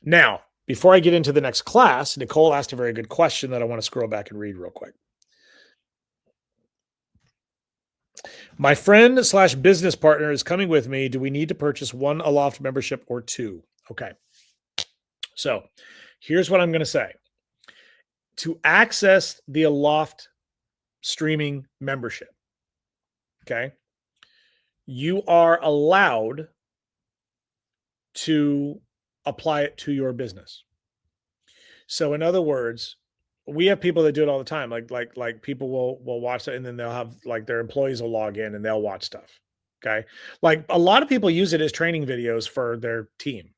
Now, before I get into the next class, Nicole asked a very good question that I want to scroll back and read real quick. My friend / business partner is coming with me. Do we need to purchase one Aloft membership or two? Okay. So here's what I'm going to say. To access the Aloft streaming membership, okay, you are allowed to apply it to your business. So in other words, we have people that do it all the time. Like people will watch it, and then they'll have, like, their employees will log in and they'll watch stuff. Okay. Like a lot of people use it as training videos for their team.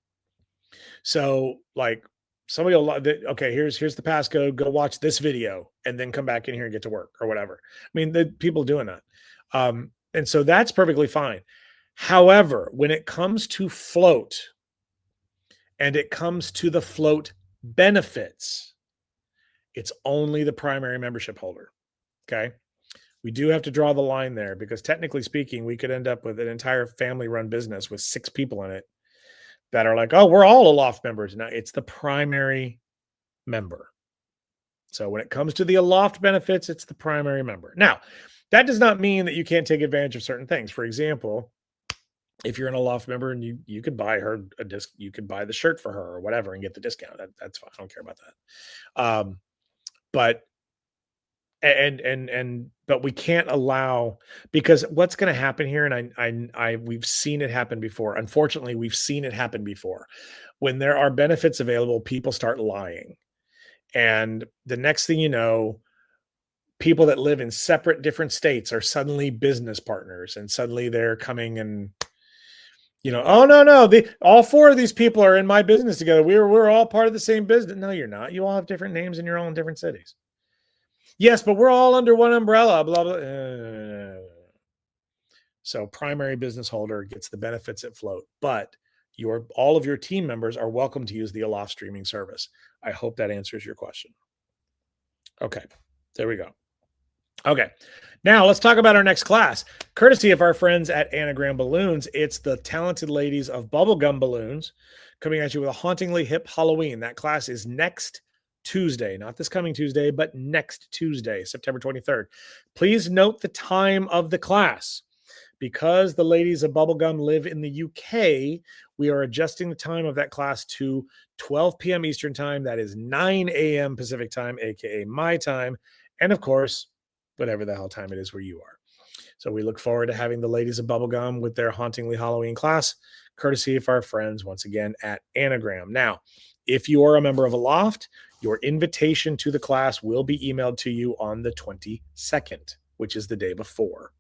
So like somebody will, okay, here's the passcode, go watch this video and then come back in here and get to work or whatever. I mean, the people doing that. And so that's perfectly fine. However, when it comes to Float and it comes to the Float benefits, it's only the primary membership holder. Okay. We do have to draw the line there, because technically speaking, we could end up with an entire family run business with 6 people in it that are like, oh, we're all Aloft members. Now it's the primary member. So when it comes to the Aloft benefits, it's the primary member. Now, that does not mean that you can't take advantage of certain things. For example, if you're an Aloft member and you could buy her a disc, you could buy the shirt for her or whatever and get the discount. That's fine. I don't care about that. But we can't allow, because what's going to happen here, and we've seen it happen before. Unfortunately, we've seen it happen before. When there are benefits available, people start lying. And the next thing you know, people that live in separate different states are suddenly business partners, and suddenly they're coming and, oh no, all four of these people are in my business together. We're all part of the same business. No, you're not. You all have different names and you're all in different cities. Yes, but we're all under one umbrella. Blah blah. So primary business holder gets the benefits at float, but all of your team members are welcome to use the Aloft streaming service. I hope that answers your question. Okay, there we go. Okay, now let's talk about our next class. Courtesy of our friends at Anagram Balloons, it's the talented ladies of Bubblegum Balloons coming at you with a hauntingly hip Halloween. That class is next Tuesday, not this coming Tuesday, but next Tuesday, September 23rd. Please note the time of the class. Because the ladies of Bubblegum live in the UK, we are adjusting the time of that class to 12 p.m. Eastern time. That is 9 a.m. Pacific time, aka my time. And of course, whatever the hell time it is where you are. So we look forward to having the ladies of Bubblegum with their hauntingly Halloween class, courtesy of our friends, once again, at Anagram. Now, if you are a member of Aloft, your invitation to the class will be emailed to you on the 22nd, which is the day before.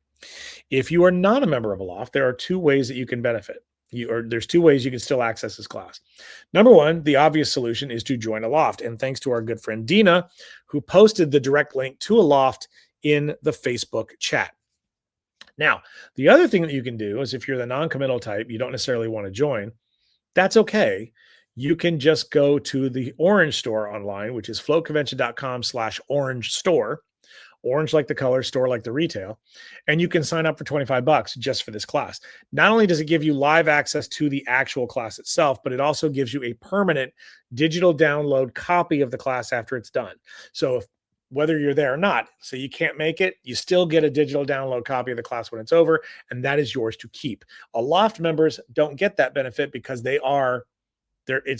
If you are not a member of Aloft, there are two ways that you can benefit. There's two ways you can still access this class. Number one, the obvious solution is to join Aloft. And thanks to our good friend Dina, who posted the direct link to Aloft in the Facebook chat. Now, the other thing that you can do is if you're the non-committal type, you don't necessarily want to join, that's okay. You can just go to the Orange store online, which is floatconvention.com/orange store. Orange like the color, store like the retail, and you can sign up for $25 just for this class. Not only does it give you live access to the actual class itself, but it also gives you a permanent digital download copy of the class after it's done. So whether you're there or not, so you can't make it, you still get a digital download copy of the class when it's over, and that is yours to keep. Aloft members don't get that benefit because it's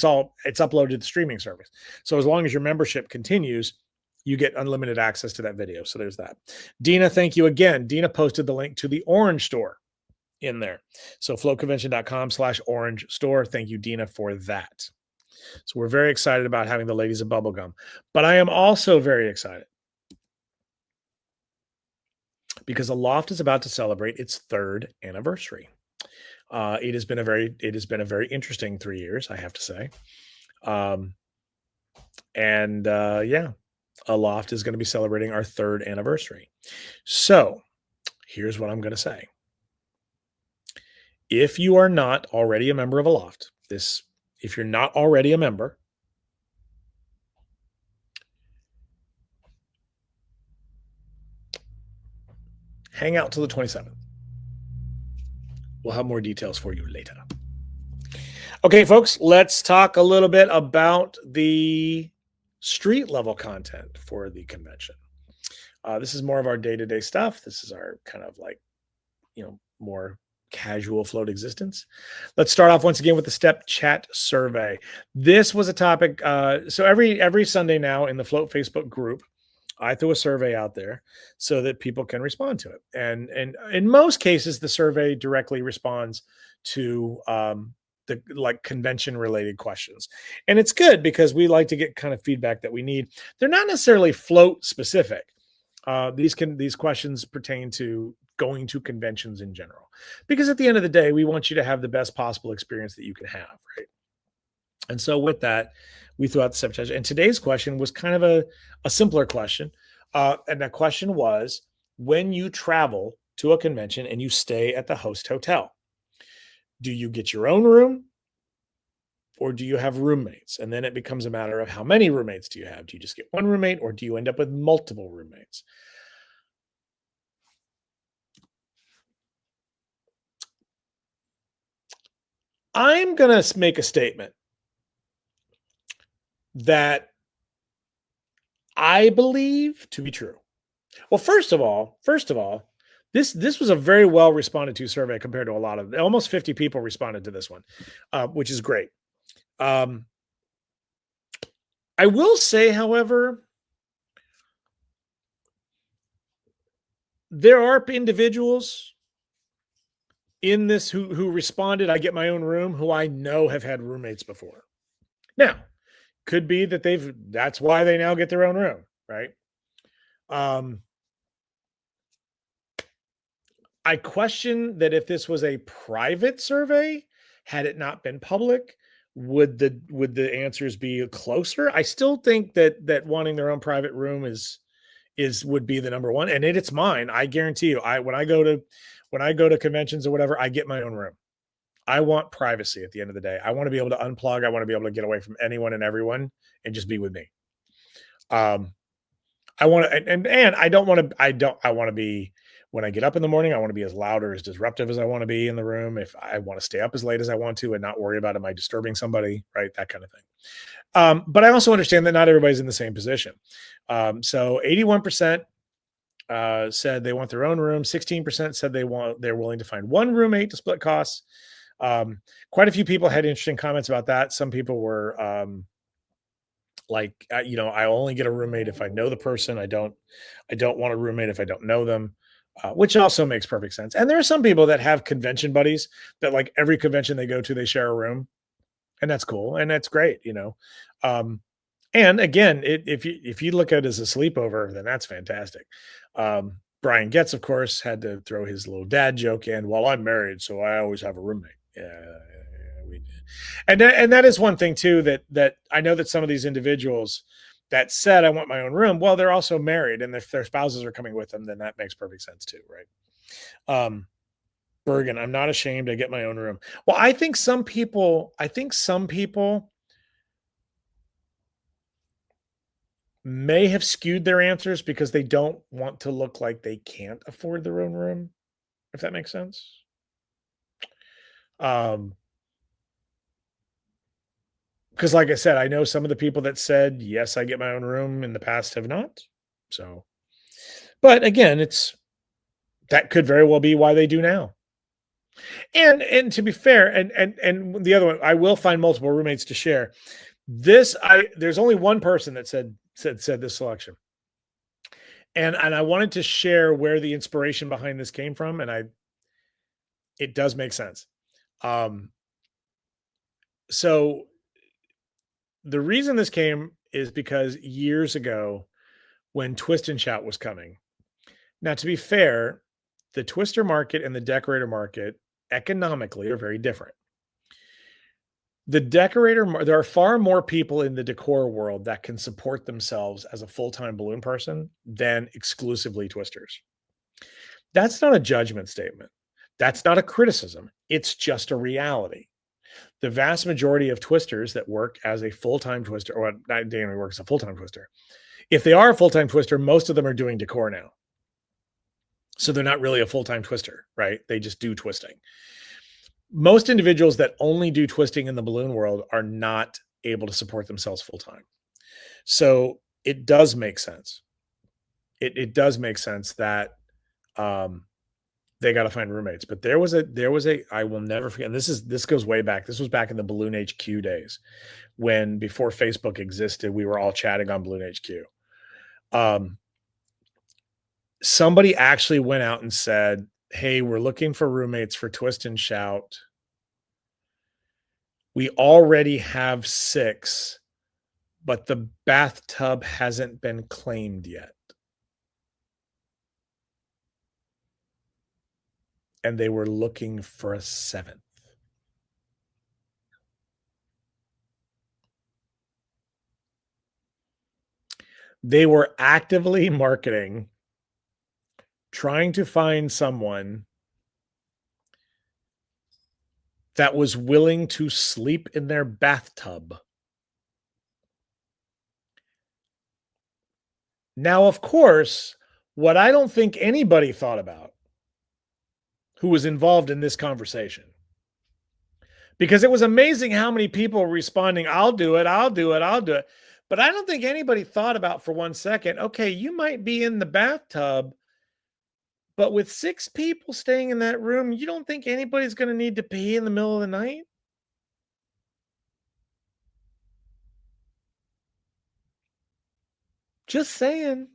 uploaded to the streaming service. So as long as your membership continues, you get unlimited access to that video. So there's that. Dina, thank you again. Dina posted the link to the Orange store in there. So floatconvention.com/orange store. Thank you, Dina, for that. So we're very excited about having the ladies of Bubblegum. But I am also very excited because Aloft is about to celebrate its 3rd anniversary. It has been a very interesting 3 years, I have to say. Yeah. Aloft is going to be celebrating our 3rd anniversary. So here's what I'm going to say. If you are not already a member of Aloft, if you're not already a member, hang out till the 27th. We'll have more details for you later. Okay, folks, let's talk a little bit about the street level content for the convention. This is more of our day-to-day stuff. This is our kind of more casual float existence. Let's start off once again with the Step Chat survey. This was a topic. So every Sunday now in the Float Facebook group, I throw a survey out there so that people can respond to it. And in most cases, the survey directly responds to the convention related questions. And it's good because we like to get kind of feedback that we need. They're not necessarily float specific. These questions pertain to going to conventions in general, because at the end of the day, we want you to have the best possible experience that you can have. Right. And so with that, we threw out the subject. And today's question was kind of a simpler question. And that question was, when you travel to a convention and you stay at the host hotel, do you get your own room or do you have roommates? And then it becomes a matter of how many roommates do you have? Do you just get one roommate or do you end up with multiple roommates? I'm going to make a statement that I believe to be true. Well, first of all, this was a very well responded to survey compared to a lot of, almost 50 people responded to this one, which is great. I will say, however, there are individuals in this who responded, I get my own room, who I know have had roommates before. Now, could be that that's why they now get their own room, right? Um, I question that if this was a private survey, had it not been public, would the answers be closer? I still think that wanting their own private room is would be the number one, and it's mine. I guarantee you. I when I go to conventions or whatever, I get my own room. I want privacy at the end of the day. I want to be able to unplug. I want to be able to get away from anyone and everyone and just be with me. Um, I want to, and I don't want to. I want to be when I get up in the morning. I want to be as loud or as disruptive as I want to be in the room. If I want to stay up as late as I want to, and not worry about am I disturbing somebody, right? That kind of thing. But I also understand that not everybody's in the same position. So 81% said they want their own room. 16% said they're willing to find one roommate to split costs. Quite a few people had interesting comments about that. Some people were like, I only get a roommate if I know the person. I don't want a roommate if I don't know them, which also makes perfect sense. And there are some people that have convention buddies that like every convention they go to, they share a room, and that's cool and that's great. Um, and again, if you look at it as a sleepover, then that's fantastic. Brian Getz, of course, had to throw his little dad joke in. Well, I'm married, so I always have a roommate. Yeah, we did. And that is one thing too that I know that some of these individuals that said I want my own room, well, they're also married, and if their spouses are coming with them, then that makes perfect sense too, right? Bergen, I'm not ashamed. I get my own room. Well, I think some people may have skewed their answers because they don't want to look like they can't afford their own room, if that makes sense. Um, because like I said, I know some of the people that said, yes, I get my own room in the past have not. So, but again, it's that could very well be why they do now. And to be fair, and the other one, I will find multiple roommates to share. There's only one person that said this selection. And I wanted to share where the inspiration behind this came from, and it does make sense. Um, so the reason this came is because years ago, when Twist and Shout was coming. Now, to be fair, the twister market and the decorator market economically are very different. There are far more people in the decor world that can support themselves as a full-time balloon person than exclusively twisters. That's not a judgment statement. That's not a criticism. It's just a reality. The vast majority of twisters that work as a full-time twister, or not Danny works as a full-time twister. If they are a full-time twister, most of them are doing decor now. So they're not really a full-time twister, right? They just do twisting. Most individuals that only do twisting in the balloon world are not able to support themselves full-time. So it does make sense. It does make sense that um, they got to find roommates. But there was a I will never forget. And this goes way back. This was back in the Balloon HQ days, when before Facebook existed, we were all chatting on Balloon HQ. Um, Somebody actually went out and said, "Hey, we're looking for roommates for Twist and Shout. We already have 6, but the bathtub hasn't been claimed yet." And they were looking for a 7th. They were actively marketing, trying to find someone that was willing to sleep in their bathtub. Now, of course, what I don't think anybody thought about who was involved in this conversation, because it was amazing how many people were responding, "I'll do it, I'll do it, I'll do it." But I don't think anybody thought about for 1 second, okay, you might be in the bathtub, but with 6 people staying in that room, you don't think anybody's going to need to pee in the middle of the night? Just saying.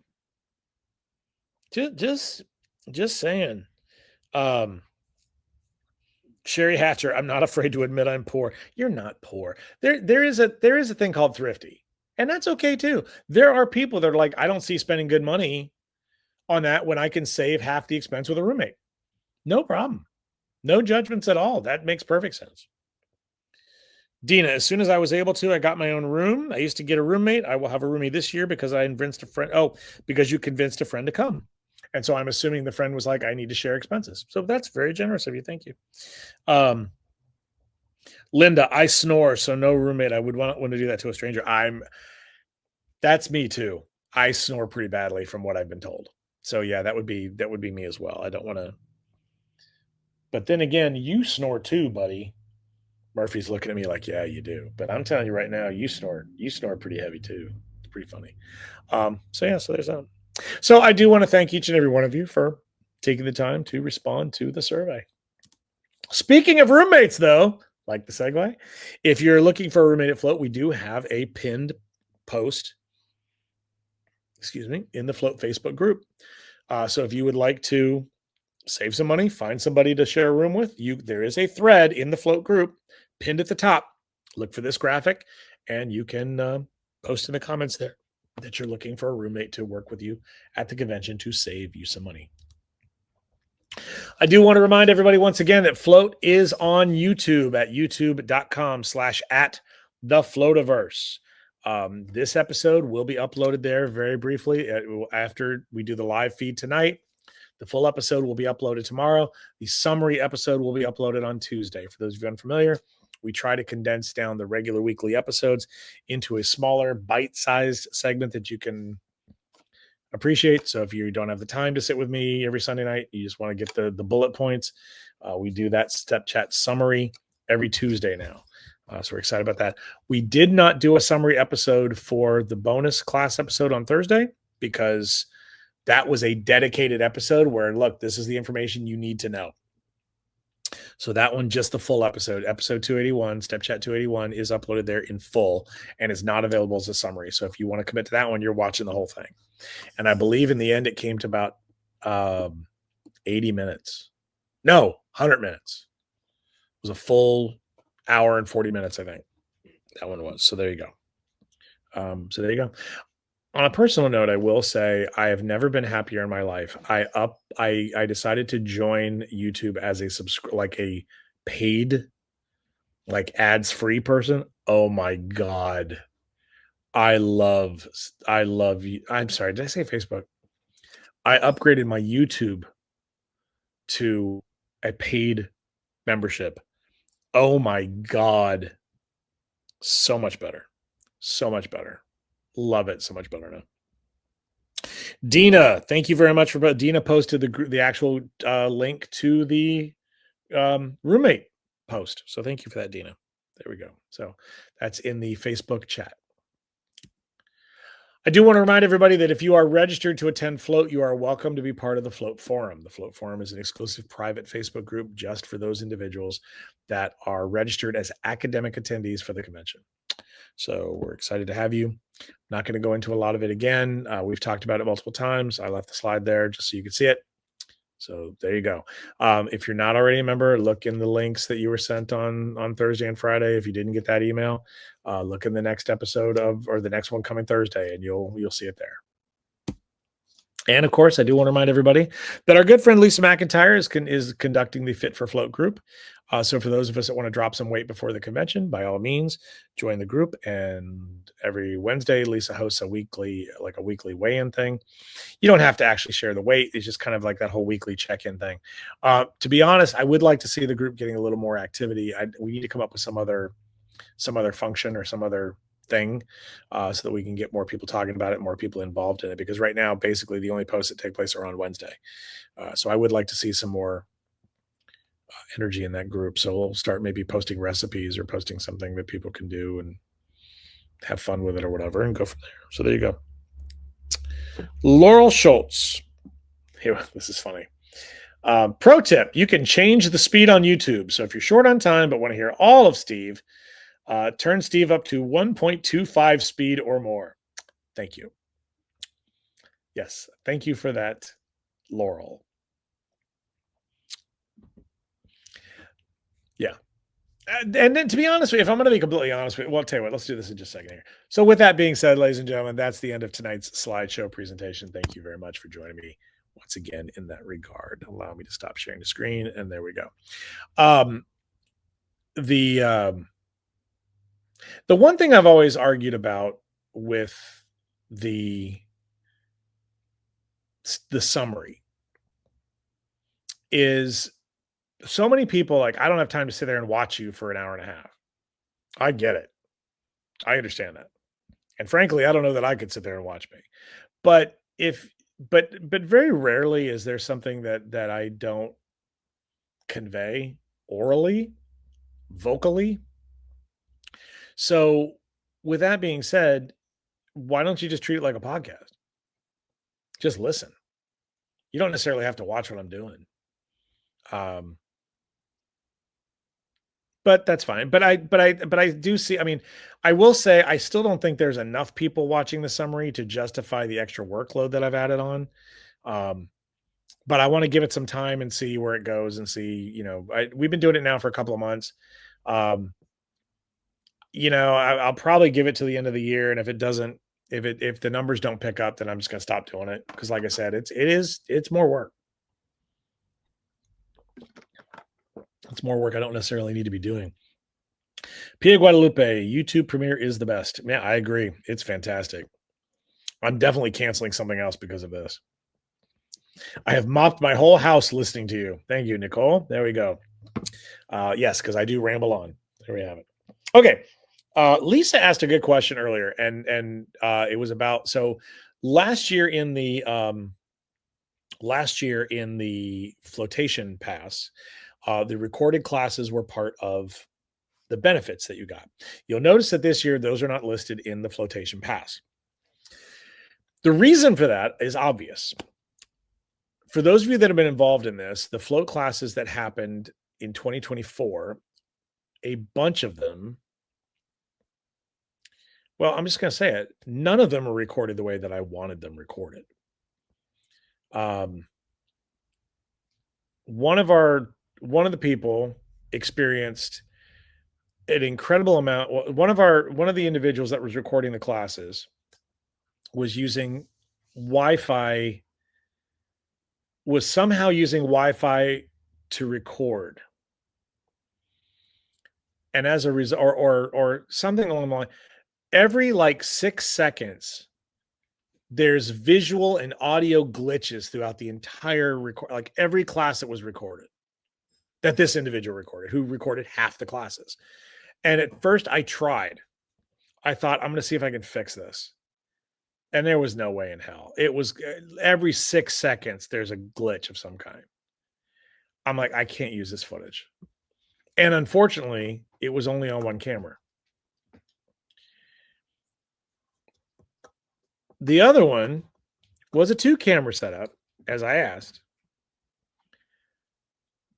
Just just saying. Um Sherry Hatcher, I'm not afraid to admit I'm poor. You're not poor. There is a thing called thrifty. And that's okay too. There are people that are like, I don't see spending good money. on that when I can save half the expense with a roommate? No problem. No judgments at all. That makes perfect sense. Dina, as soon as I was able to, I got my own room. I used to get a roommate. I will have a roomie this year because I convinced a friend. Oh, because you convinced a friend to come. And so I'm assuming the friend was like, I need to share expenses. So that's very generous of you. Thank you. Linda, I snore, so no roommate. I would want to do that to a stranger. That's me too. I snore pretty badly from what I've been told. So yeah, that would be me as well. I don't want to. But then again, you snore too, buddy. Murphy's looking at me like, yeah, you do. But I'm telling you right now, you snore pretty heavy too. It's pretty funny. So yeah, so there's that. So I do want to thank each and every one of you for taking the time to respond to the survey. Speaking of roommates, though, like the segue, if you're looking for a roommate at Float, we do have a pinned post, in the Float Facebook group. So if you would like to save some money, find somebody to share a room with, there is a thread in the Float group pinned at the top. Look for this graphic, and you can post in the comments there that you're looking for a roommate to work with you at the convention to save you some money. I do want to remind everybody once again that Float is on YouTube at youtube.com/@thefloativerse. This episode will be uploaded there very briefly after we do the live feed tonight. The full episode will be uploaded tomorrow. The summary episode will be uploaded on Tuesday. For those of you unfamiliar, we try to condense down the regular weekly episodes into a smaller bite-sized segment that you can appreciate. So if you don't have the time to sit with me every Sunday night, you just want to get the bullet points, we do that step chat summary every Tuesday now. So we're excited about that. We did not do a summary episode for the bonus class episode on Thursday because that was a dedicated episode where, look, this is the information you need to know. So that one, just the full episode 281, Step Chat 281, is uploaded there in full and is not available as a summary. So if you want to commit to that one, you're watching the whole thing. And I believe in the end, it came to about 80 minutes. No, 100 minutes. It was a full hour and 40 minutes, I think. That one was. So there you go. On a personal note, I will say I have never been happier in my life. I decided to join YouTube as a paid, like ads-free person. Oh my God. I love you. I'm sorry, did I say Facebook? I upgraded my YouTube to a paid membership. Oh my God. So much better. So much better. Love it so much better now. Dina, thank you very much for Dina posted the actual link to the roommate post. So thank you for that, Dina. There we go. So that's in the Facebook chat. I do want to remind everybody that if you are registered to attend Float, you are welcome to be part of the Float Forum. The Float Forum is an exclusive private Facebook group just for those individuals that are registered as academic attendees for the convention. So we're excited to have you. Not going to go into a lot of it again. We've talked about it multiple times. I left the slide there just so you can see it. So there you go. If you're not already a member, look in the links that you were sent on Thursday and Friday. If you didn't get that email, look in the next episode or the next one coming Thursday, and you'll see it there. And of course, I do want to remind everybody that our good friend Lisa McIntyre is conducting the Fit for Float group. So for those of us that want to drop some weight before the convention, by all means, join the group. And every Wednesday, Lisa hosts a weekly weigh-in thing. You don't have to actually share the weight. It's just kind of like that whole weekly check-in thing. To be honest, I would like to see the group getting a little more activity. We need to come up with some other function or some other thing so that we can get more people talking about it, more people involved in it. Because right now, basically, the only posts that take place are on Wednesday. So I would like to see some more energy in that group. So we'll start maybe posting recipes or posting something that people can do and have fun with it or whatever and go from there. So there you go. Laurel Schultz. Here, this is funny. Pro tip, you can change the speed on YouTube. So if you're short on time but want to hear all of Steve, turn Steve up to 1.25 speed or more. Thank you. Yes, thank you for that, Laurel. Yeah. And then, to be honest with you, if I'm going to be completely honest with you, well, I'll tell you what, let's do this in just a second here. So with that being said, ladies and gentlemen, that's the end of tonight's slideshow presentation. Thank you very much for joining me once again in that regard. Allow me to stop sharing the screen, and there we go. Um, the the one thing I've always argued about with the the summary is so many people like, I don't have time to sit there and watch you for an hour and a half. I get it. I understand that. And frankly, I don't know that I could sit there and watch me. But if but very rarely is there something that I don't convey orally, vocally. So with that being said, why don't you just treat it like a podcast? Just listen. You don't necessarily have to watch what I'm doing. Um, but that's fine. But I do see, I mean, I will say I still don't think there's enough people watching the summary to justify the extra workload that I've added on. Um, but I want to give it some time and see where it goes and see, we've been doing it now for a couple of months. Um, I'll probably give it to the end of the year. And if it doesn't, if the numbers don't pick up, then I'm just gonna stop doing it. Cause like I said, it's more work. It's more work I don't necessarily need to be doing. Pia Guadalupe, YouTube Premiere is the best. Yeah, I agree. It's fantastic. I'm definitely canceling something else because of this. I have mopped my whole house listening to you. Thank you, Nicole. There we go. Yes, because I do ramble on. There we have it. Okay. Lisa asked a good question earlier, and it was about last year in the flotation pass, the recorded classes were part of the benefits that you got. You'll notice that this year those are not listed in the flotation pass. The reason for that is obvious. For those of you that have been involved in this, the float classes that happened in 2024, a bunch of them, well, I'm just going to say it, none of them are recorded the way that I wanted them recorded. One of the people experienced an incredible amount. One of the individuals that was recording the classes was using Wi-Fi, was somehow using Wi-Fi to record. And as a result, or something along the line, every like 6 seconds, there's visual and audio glitches throughout the entire record, like every class that was recorded, that this individual recorded, who recorded half the classes. And at first I tried. I thought, I'm going to see if I can fix this. And there was no way in hell. It was every 6 seconds, there's a glitch of some kind. I'm like, I can't use this footage. And unfortunately, it was only on one camera. The other one was a 2-camera setup, as I asked.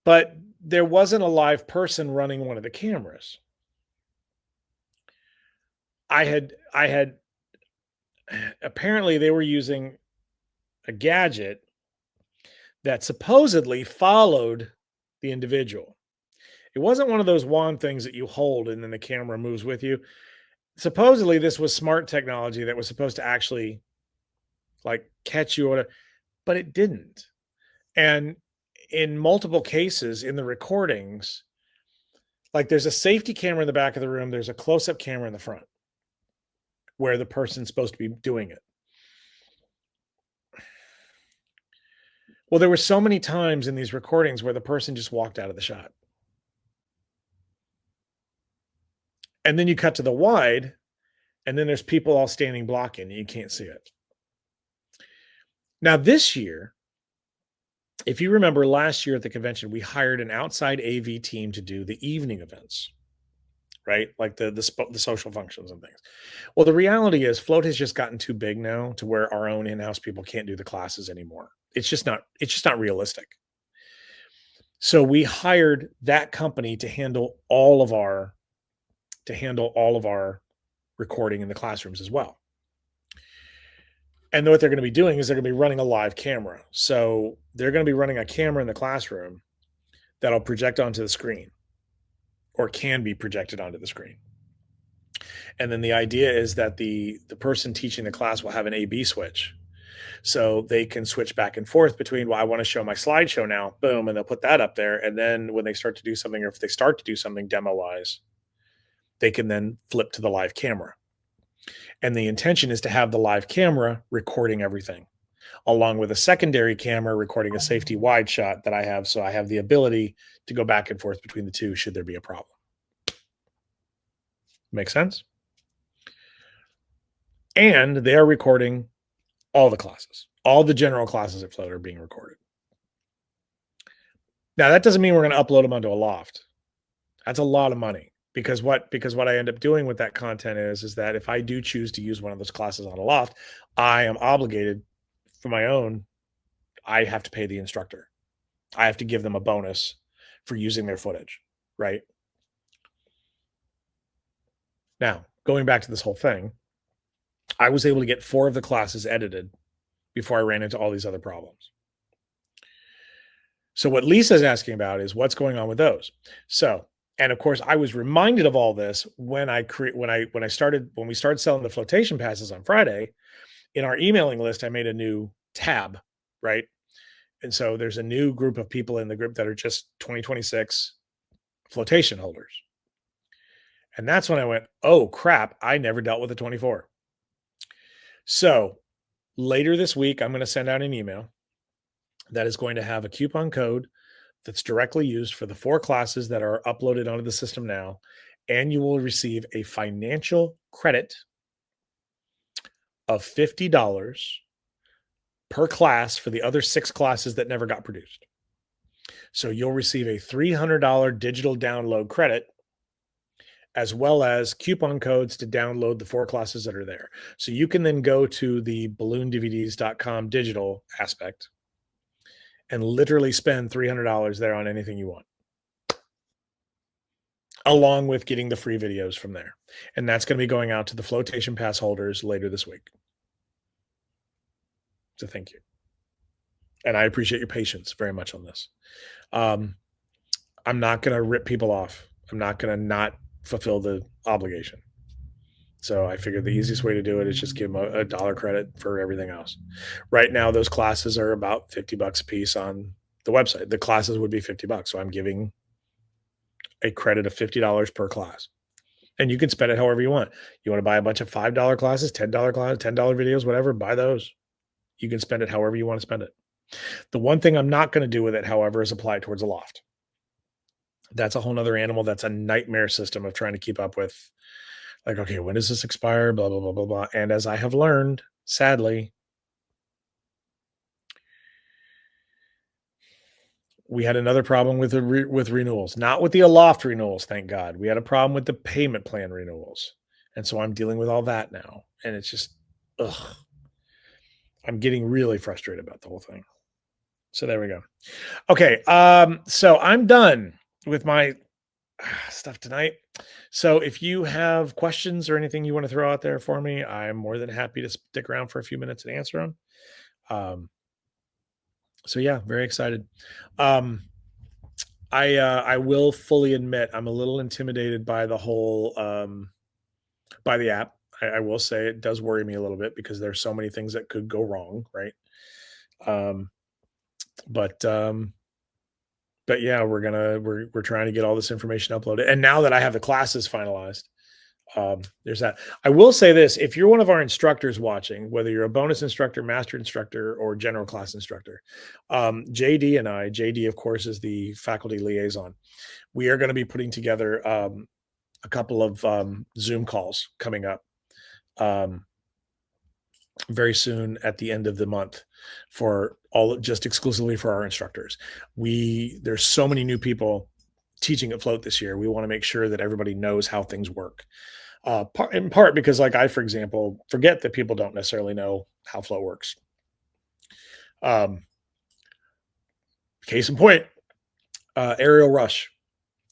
But there wasn't a live person running one of the cameras. I had apparently they were using a gadget that supposedly followed the individual. It wasn't one of those wand things that you hold and then the camera moves with you. Supposedly this was smart technology that was supposed to actually like catch you, but it didn't. And in multiple cases in the recordings, like there's a safety camera in the back of the room, there's a close-up camera in the front where the person's supposed to be doing it. Well, there were so many times in these recordings where the person just walked out of the shot. And then you cut to the wide, and then there's people all standing blocking, and you can't see it. Now, this year, if you remember last year at the convention, we hired an outside AV team to do the evening events, right? Like the social functions and things. Well, the reality is Float has just gotten too big now to where our own in-house people can't do the classes anymore. It's just not realistic. So we hired that company to handle all of our recording in the classrooms as well. And what they're going to be doing is they're going to be running a live camera. So they're going to be running a camera in the classroom that'll project onto the screen, or can be projected onto the screen. And then the idea is that the person teaching the class will have an A/B switch. So they can switch back and forth between, well, I want to show my slideshow now, boom, and they'll put that up there. And then when they start to do something, or if they start to do something demo wise, they can then flip to the live camera. And the intention is to have the live camera recording everything, along with a secondary camera recording a safety wide shot that I have. So I have the ability to go back and forth between the two should there be a problem. Make sense? And they are recording all the classes. All the general classes at Float are being recorded. Now, that doesn't mean we're going to upload them onto a Loft. That's a lot of money. Because what I end up doing with that content is that if I do choose to use one of those classes on a Loft, I am obligated for my own. I have to pay the instructor. I have to give them a bonus for using their footage, right? Now, going back to this whole thing, I was able to get 4 of the classes edited before I ran into all these other problems. So what Lisa's asking about is what's going on with those. So, and of course, I was reminded of all this when we started selling the flotation passes on Friday. In our emailing list, I made a new tab, right? And so there's a new group of people in the group that are just 2026 flotation holders. And that's when I went, oh crap, I never dealt with the 24. So later this week, I'm going to send out an email that is going to have a coupon code that's directly used for the 4 classes that are uploaded onto the system now. And you will receive a financial credit of $50 per class for the other 6 classes that never got produced. So you'll receive a $300 digital download credit, as well as coupon codes to download the 4 classes that are there. So you can then go to the balloondvds.com digital aspect and literally spend $300 there on anything you want, along with getting the free videos from there. And that's going to be going out to the flotation pass holders later this week. So thank you. And I appreciate your patience very much on this. I'm not going to rip people off. I'm not going to not fulfill the obligation. So I figured the easiest way to do it is just give them a dollar credit for everything else. Right now, those classes are about $50 a piece on the website. The classes would be $50. So I'm giving a credit of $50 per class. And you can spend it however you want. You want to buy a bunch of $5 classes, $10 classes, $10 videos, whatever, buy those. You can spend it however you want to spend it. The one thing I'm not going to do with it, however, is apply it towards a Loft. That's a whole nother animal. That's a nightmare system of trying to keep up with, like, okay, when does this expire? Blah, blah, blah, blah, blah. And as I have learned, sadly, we had another problem with with renewals, not with the Aloft renewals. Thank God. We had a problem with the payment plan renewals. And so I'm dealing with all that now. And it's just, ugh. I'm getting really frustrated about the whole thing. So there we go. Okay. So I'm done with my stuff tonight. So if you have questions or anything you want to throw out there for me, I'm more than happy to stick around for a few minutes and answer them. So yeah, very excited. I will fully admit I'm a little intimidated by the whole by the app. I will say it does worry me a little bit because there's so many things that could go wrong, right? But yeah, we're trying to get all this information uploaded. And now that I have the classes finalized, there's that. I will say this: if you're one of our instructors watching, whether you're a bonus instructor, master instructor, or general class instructor, JD and JD, of course, is the faculty liaison. We are going to be putting together a couple of Zoom calls coming up very soon at the end of the month for just exclusively for our instructors. There's so many new people teaching at Float this year. We want to make sure that everybody knows how things work. In part because, like, I, for example, forget that people don't necessarily know how Float works. Case in point, Ariel Rush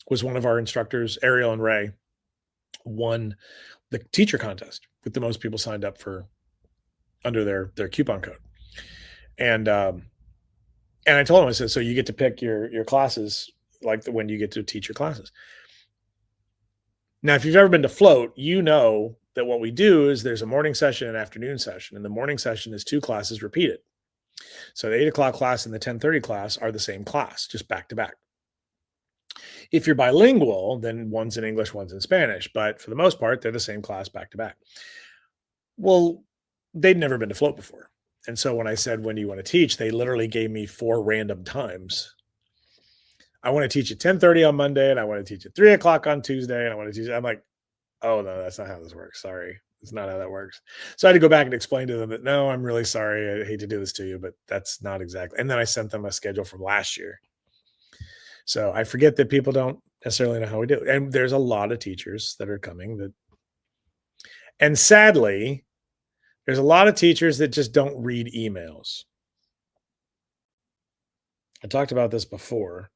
was one of our instructors. Ariel and Ray won the teacher contest with the most people signed up for under their coupon code. And I told him, I said, so you get to pick your classes, like when you get to teach your classes. Now, if you've ever been to Float, you know that what we do is there's a morning session and afternoon session, and the morning session is two classes repeated. So the 8 o'clock class and the 10:30 class are the same class, just back to back. If you're bilingual, then one's in English, one's in Spanish, but for the most part, they're the same class back to back. Well, they'd never been to float before. And so when I said, when do you want to teach? They literally gave me 4 random times. I want to teach at 10:30 on Monday, and I want to teach at 3 o'clock on Tuesday, and I want to teach. I'm like, oh no, that's not how this works. Sorry. It's not how that works. So I had to go back and explain to them that no, I'm really sorry. I hate to do this to you, but that's not exactly. And then I sent them a schedule from last year. So I forget that people don't necessarily know how we do it. And there's a lot of teachers that are coming that, and sadly, there's a lot of teachers that just don't read emails. I talked about this before.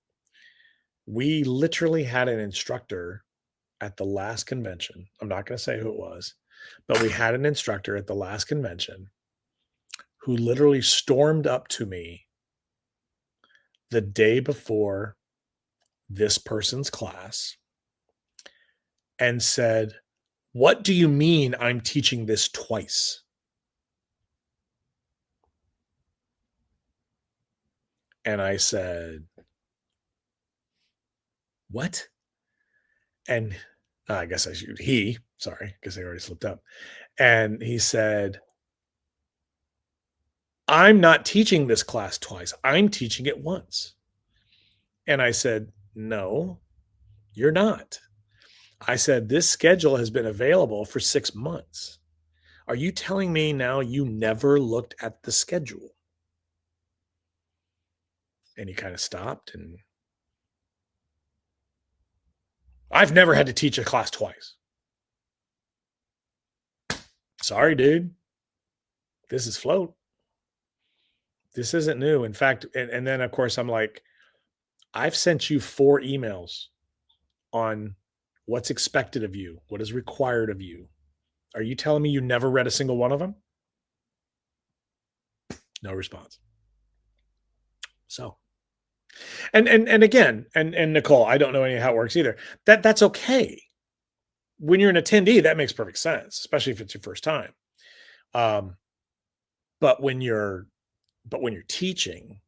We literally had an instructor at the last convention. I'm not going to say who it was, but we had an instructor at the last convention who literally stormed up to me the day before this person's class and said, "What do you mean I'm teaching this twice?" And I said, "What?" And I guess I should, sorry, because I already slipped up. And he said, "I'm not teaching this class twice. I'm teaching it once." And I said, "No, you're not." I said, "This schedule has been available for 6 months. Are you telling me now you never looked at the schedule?" And he kind of stopped, and I've never had to teach a class twice. Sorry, dude. This is float. This isn't new. In fact, and then of course I'm like, I've sent you 4 emails on what's expected of you, what is required of you. Are you telling me you never read a single one of them? No response. So, and again, and Nicole, I don't know any how it works either. That's okay. When you're an attendee, that makes perfect sense, especially if it's your first time. Um, but when you're teaching,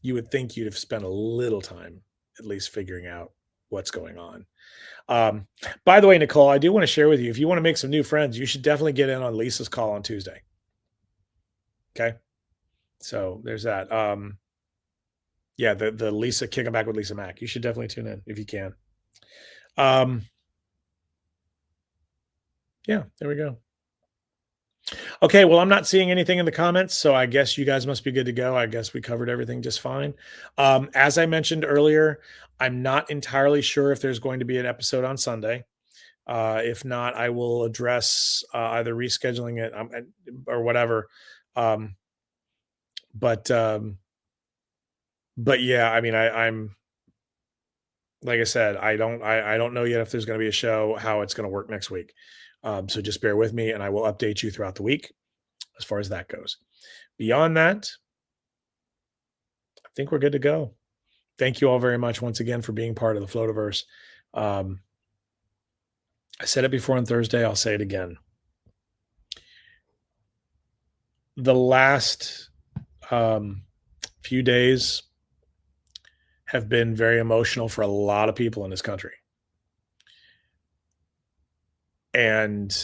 you would think you'd have spent a little time at least figuring out what's going on. By the way, Nicole, I do want to share with you, if you want to make some new friends, you should definitely get in on Lisa's call on Tuesday. Okay. So there's that. Yeah, the Lisa kicking back with Lisa Mack. You should definitely tune in if you can. Yeah, there we go. Okay, well, I'm not seeing anything in the comments, so I guess you guys must be good to go. I guess we covered everything just fine. As I mentioned earlier, I'm not entirely sure if there's going to be an episode on Sunday. If not, I will address either rescheduling it or whatever. Um, but but yeah, I mean, I'm like I said, I don't know yet if there's going to be a show, how it's going to work next week. So just bear with me, and I will update you throughout the week as far as that goes. Beyond that, I think we're good to go. Thank you all very much once again for being part of the Floativerse. Um, I said it before on Thursday. I'll say it again. The last few days have been very emotional for a lot of people in this country. And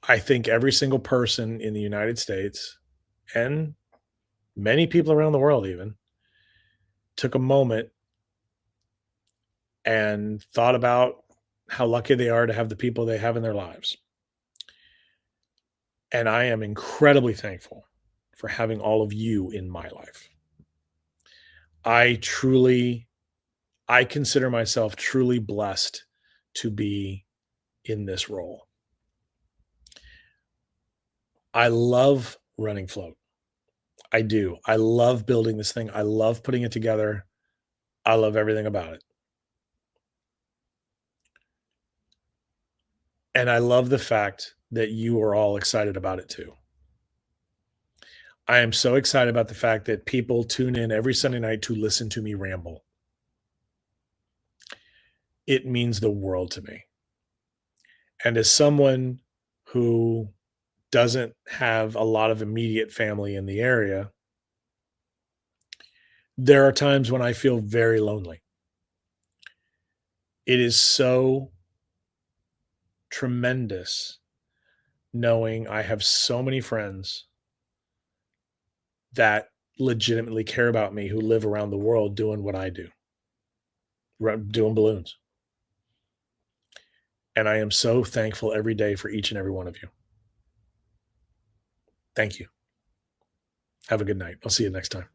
I think every single person in the United States and many people around the world even took a moment and thought about how lucky they are to have the people they have in their lives. And I am incredibly thankful for having all of you in my life. I consider myself truly blessed to be in this role. I love running Float. I do. I love building this thing. I love putting it together. I love everything about it. And I love the fact that you are all excited about it too. I am so excited about the fact that people tune in every Sunday night to listen to me ramble. It means the world to me. And as someone who doesn't have a lot of immediate family in the area, there are times when I feel very lonely. It is so tremendous knowing I have so many friends that legitimately care about me who live around the world doing what I do, doing balloons. And I am so thankful every day for each and every one of you. Thank you. Have a good night. I'll see you next time.